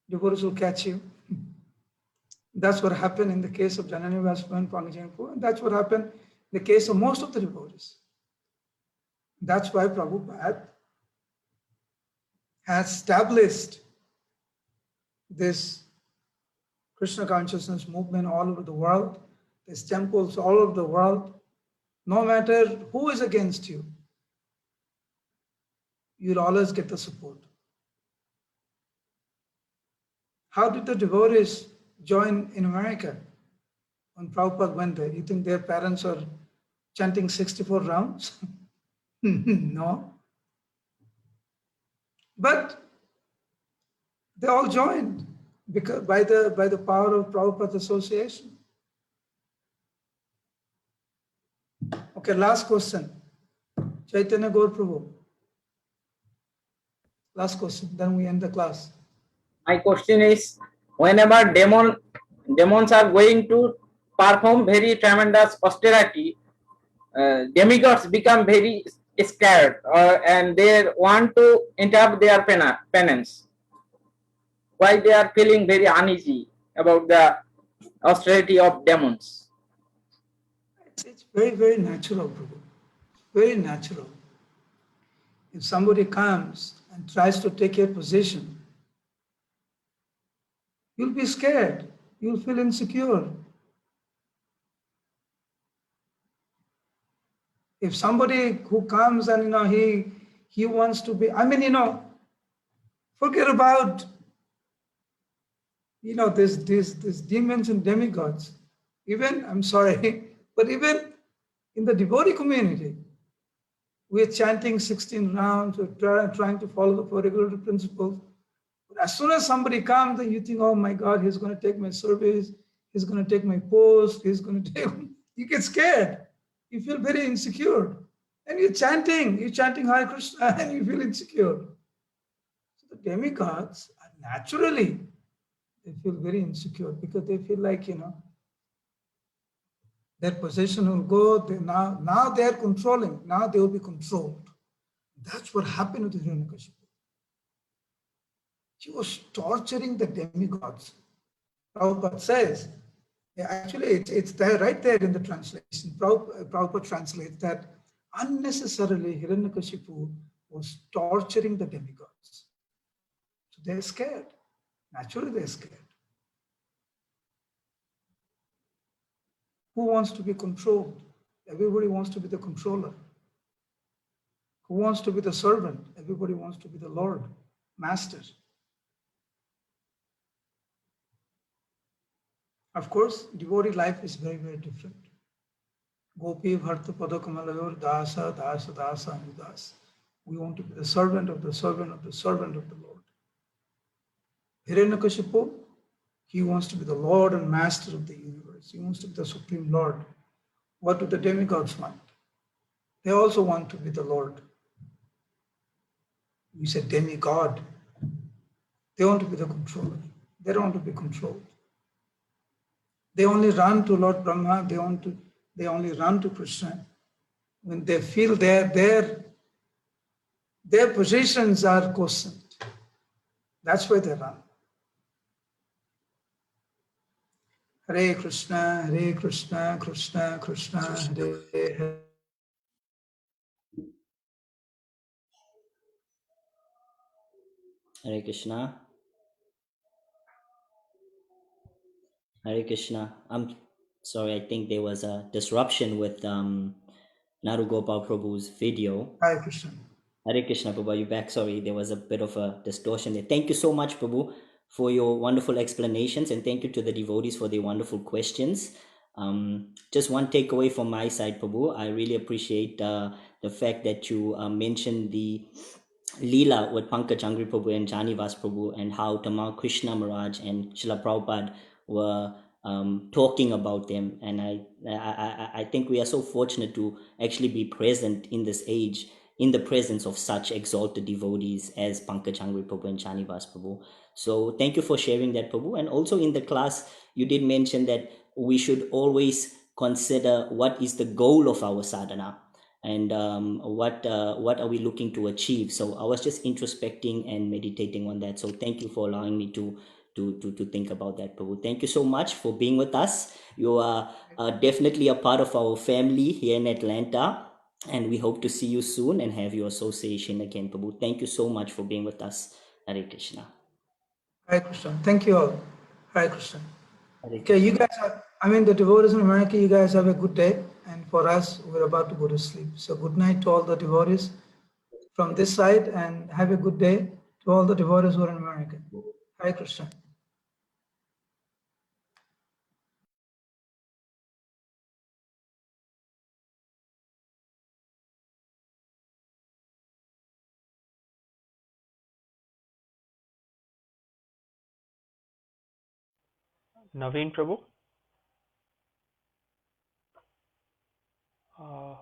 devotees will catch you. That's what happened in the case of Janani Vasudha and Pangajanpu, and that's what happened in the case of most of the devotees. That's why Prabhupada has established this Krishna consciousness movement all over the world. There's temples all over the world. No matter who is against you, you'll always get the support. How did the devotees join in America when Prabhupada went there? You think their parents are chanting 64 rounds? No. But they all joined because by the power of Prabhupada's association. Okay, last question. Chaitanya Gaur Prabhu. Last question, then we end the class. My question is, whenever demons are going to perform very tremendous austerity, demigods become very scared and they want to interrupt their penance. Why they are feeling very uneasy about the austerity of demons? It's very, very natural, Prabhu. Very natural. If somebody comes and tries to take your position, you'll be scared. You'll feel insecure. If somebody who comes and he wants to be, forget about this demons and demigods. Even, I'm sorry, but even in the devotee community, we're chanting 16 rounds, we're trying to follow the four regulatory principles. But as soon as somebody comes, then you think, oh my God, he's going to take my service, he's going to take my post, he's going to take, you get scared. You feel very insecure. And you're chanting Hare Krishna and you feel insecure. So the demigods are naturally, they feel very insecure because they feel like, their position will go, now they are controlling, now they will be controlled. That's what happened with Hiranyakashipu. He was torturing the demigods. Prabhupada says, actually it's there right there in the translation. Prabhupada translates that unnecessarily Hiranyakashipu was torturing the demigods. So they're scared. Naturally they're scared. Who wants to be controlled? Everybody wants to be the controller. Who wants to be the servant? Everybody wants to be the Lord, Master. Of course, devotee life is very, very different. Gopi Bharta Padakamalayur Dasa Dasa Dasa Anudas. We want to be the servant of the servant of the servant of the Lord. Hiranyakashipu, he wants to be the Lord and Master of the universe. He wants to be the Supreme Lord. What do the demigods want? They also want to be the Lord. We said demigod. They want to be the controller. They don't want to be controlled. They only run to Lord Brahma. They only run to Krishna when they feel their positions are questioned. That's why they run. Hare Krishna, Krishna Krishna, Hare Hare. Hare Krishna. Hare Krishna. I'm sorry, I think there was a disruption with Naru Gopal Prabhu's video. Hare Krishna. Hare Krishna, Prabhu, are you back? Sorry, there was a bit of a distortion there. Thank you so much, Prabhu, for your wonderful explanations, and thank you to the devotees for their wonderful questions. Just one takeaway from my side, Prabhu. I really appreciate the fact that you mentioned the Leela with Pankaj Angri Prabhu and Janivas Prabhu, and how Tamal Krishna Maharaj and Srila Prabhupada were talking about them. And I think we are so fortunate to actually be present in this age in the presence of such exalted devotees as Pankaj Angri Prabhu and Janivas Prabhu. So thank you for sharing that, Prabhu. And also in the class, you did mention that we should always consider what is the goal of our sadhana, and what are we looking to achieve. So I was just introspecting and meditating on that. So thank you for allowing me to think about that, Prabhu. Thank you so much for being with us. You are definitely a part of our family here in Atlanta, and we hope to see you soon and have your association again, Prabhu. Thank you so much for being with us. Hare Krishna. Hare Krishna. Thank you all. Hare Krishna. Hare Okay, you Krishna. guys have, the devotees in America, you guys have a good day. And for us, we're about to go to sleep. So good night to all the devotees from this side, and have a good day to all the devotees who are in America. Hare Krishna. Naveen Prabhu. Uh,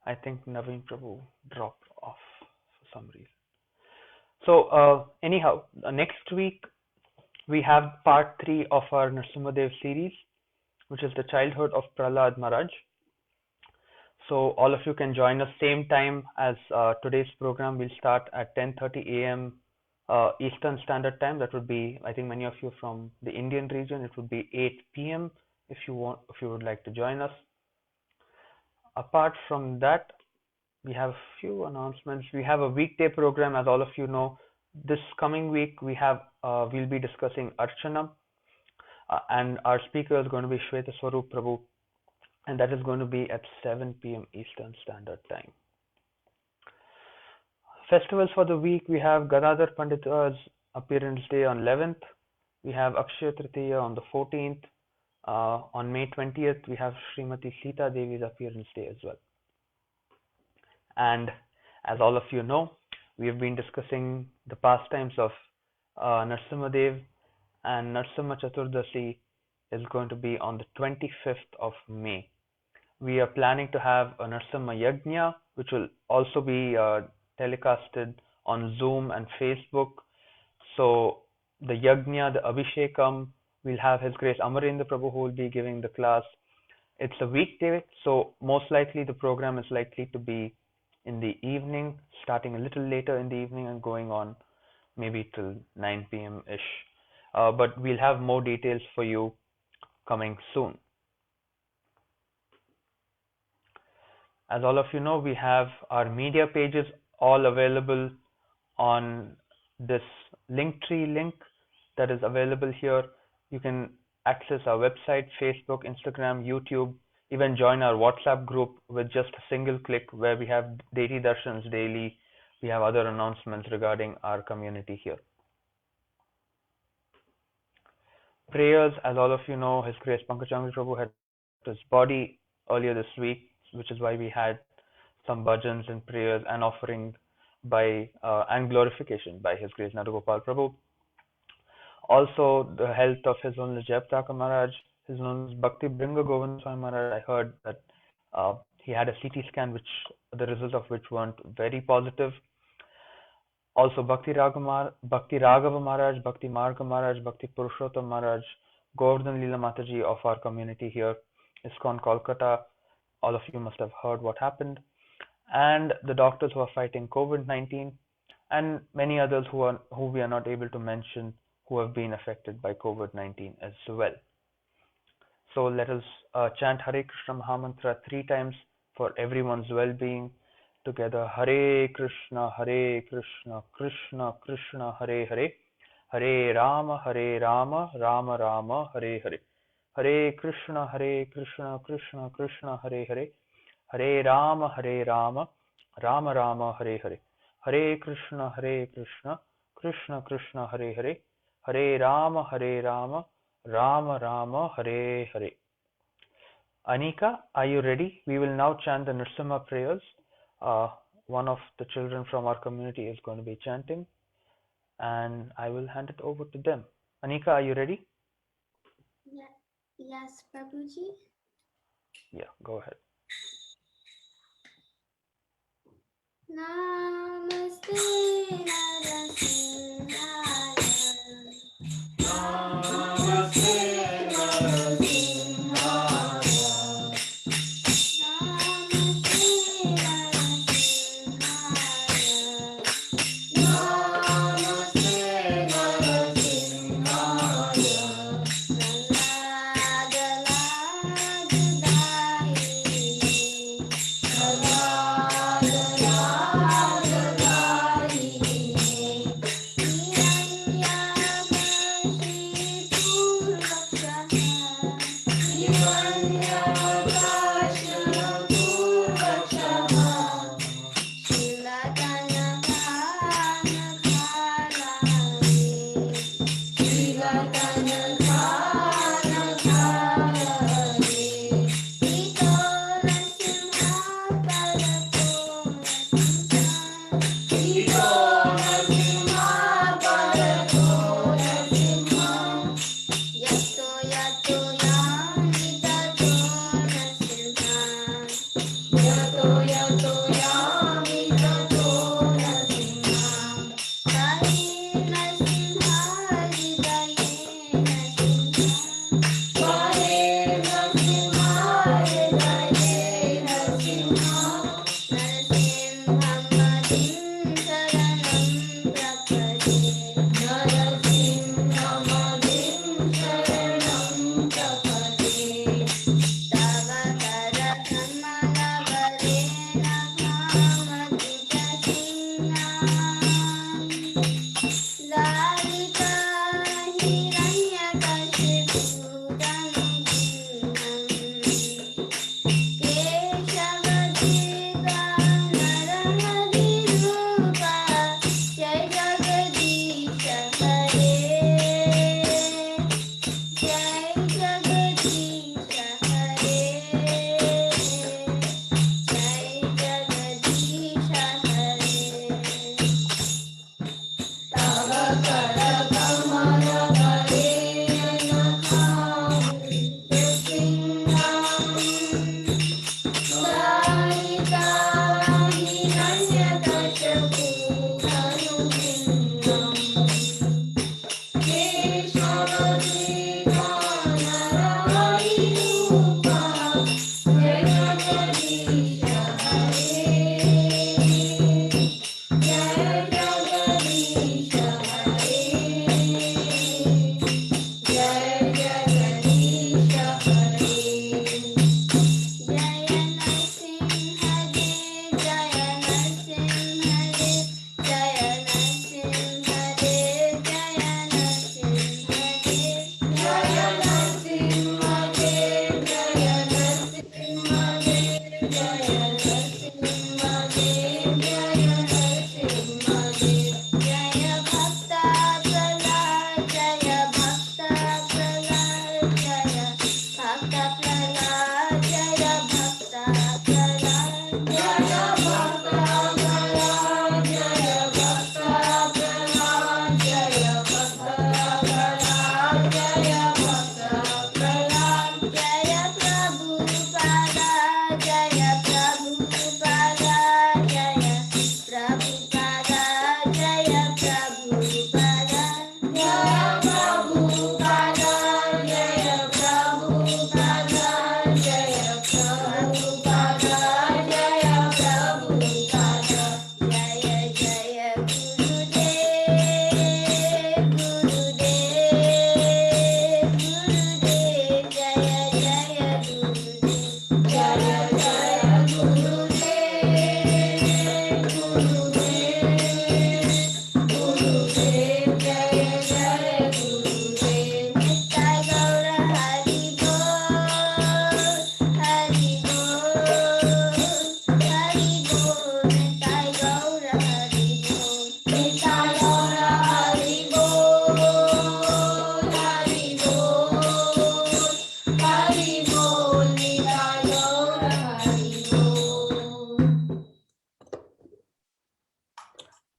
I think Naveen Prabhu dropped off for some reason. So anyhow, next week we have part 3 of our Nrsimhadev series, which is the childhood of Prahlad Maharaj. So all of you can join us same time as today's program. Will start at 10:30 a.m. Eastern Standard Time. That would be, I think, many of you from the Indian region. It would be 8 p.m. if you would like to join us. Apart from that, we have a few announcements. We have a weekday program, as all of you know. This coming week we'll be discussing Archana, and our speaker is going to be Shweta Swarup Prabhu, and that is going to be at 7 p.m. Eastern Standard Time. Festivals for the week: we have Gadadhar Pandita's appearance day on 11th. We have Akshaya Tritiya on the 14th. On May 20th, we have Srimati Sita Devi's appearance day as well. And as all of you know, we have been discussing the pastimes of Nrsimhadev, and Narsimha Chaturdasi is going to be on the 25th of May. We are planning to have a Nrsimha Yajna, which will also be telecasted on Zoom and Facebook. So the Yajna, the Abhishekam, we'll have His Grace Amarendra Prabhu who will be giving the class. It's a weekday, so most likely the program is likely to be in the evening, starting a little later in the evening and going on maybe till 9 p.m. ish. But we'll have more details for you coming soon. As all of you know, we have our media pages all available on this Linktree link that is available here. You can access our website, Facebook, Instagram, YouTube, even join our WhatsApp group with just a single click, where we have Deity Darshans daily. We have other announcements regarding our community here. Prayers, as all of you know, His Grace Pankaj Angri Prabhu had his body earlier this week, which is why we had some bhajans and prayers and offering by and glorification by His Grace Naru Gopal Prabhu. Also, the health of His Holiness Jayapataka Maharaj, His Holiness Bhakti Bringa Govind Swami Maharaj. I heard that he had a CT scan, which the result of which weren't very positive. Also, Bhakti Raghava Maharaj, Bhakti Marga Maharaj, Bhakti Purushottam Maharaj, Govardhan Leela Mataji of our community here, ISKCON Kolkata. All of you must have heard what happened. And the doctors who are fighting COVID-19, and many others who we are not able to mention, who have been affected by COVID-19 as well. So let us chant Hare Krishna Mahamantra 3 times for everyone's well-being. Together, Hare Krishna, Krishna Krishna, Hare Hare, Hare Rama, Rama Rama, Hare Hare. Hare Krishna, Krishna Krishna, Hare Hare, Hare Rama, Rama Rama, Hare Hare. Hare Krishna, Krishna Krishna, Hare Hare, Hare Rama, Rama Rama, Hare Hare. Anika, are you ready? We will now chant the Nrsimha prayers. One of the children from our community is going to be chanting, and I will hand it over to them. Anika, are you ready? Yes, Prabhuji. Yeah, go ahead. Namaste Nrsimhadeva. Namaste Nrsimhadeva.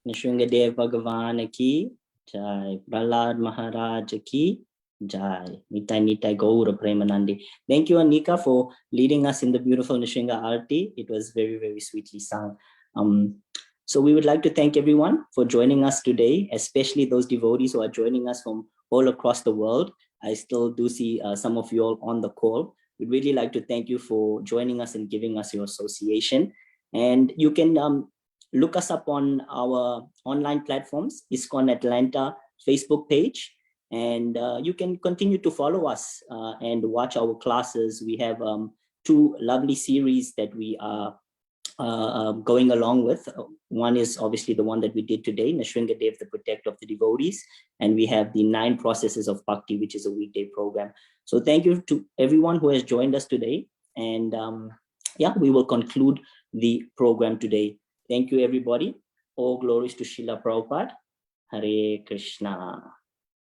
Nrsimhadeva Bhagavan ki Jai. Prahlad Maharaj ki Jai. Nitai Nitai Gaura Premanandi. Thank you, Anika, for leading us in the beautiful Nrsimha Arti. It was very, very sweetly sung. So we would like to thank everyone for joining us today, especially those devotees who are joining us from all across the world. I still do see some of you all on the call. We'd really like to thank you for joining us and giving us your association. And you can look us up on our online platforms, ISKCON Atlanta Facebook page, and you can continue to follow us and watch our classes. We have 2 lovely series that we are going along with. One is obviously the one that we did today, Nrsimhadeva, the Protector of the Devotees, and we have the 9 Processes of Bhakti, which is a weekday program. So thank you to everyone who has joined us today, and yeah, we will conclude the program today. Thank you, everybody. All glories to Srila Prabhupada. Hare Krishna.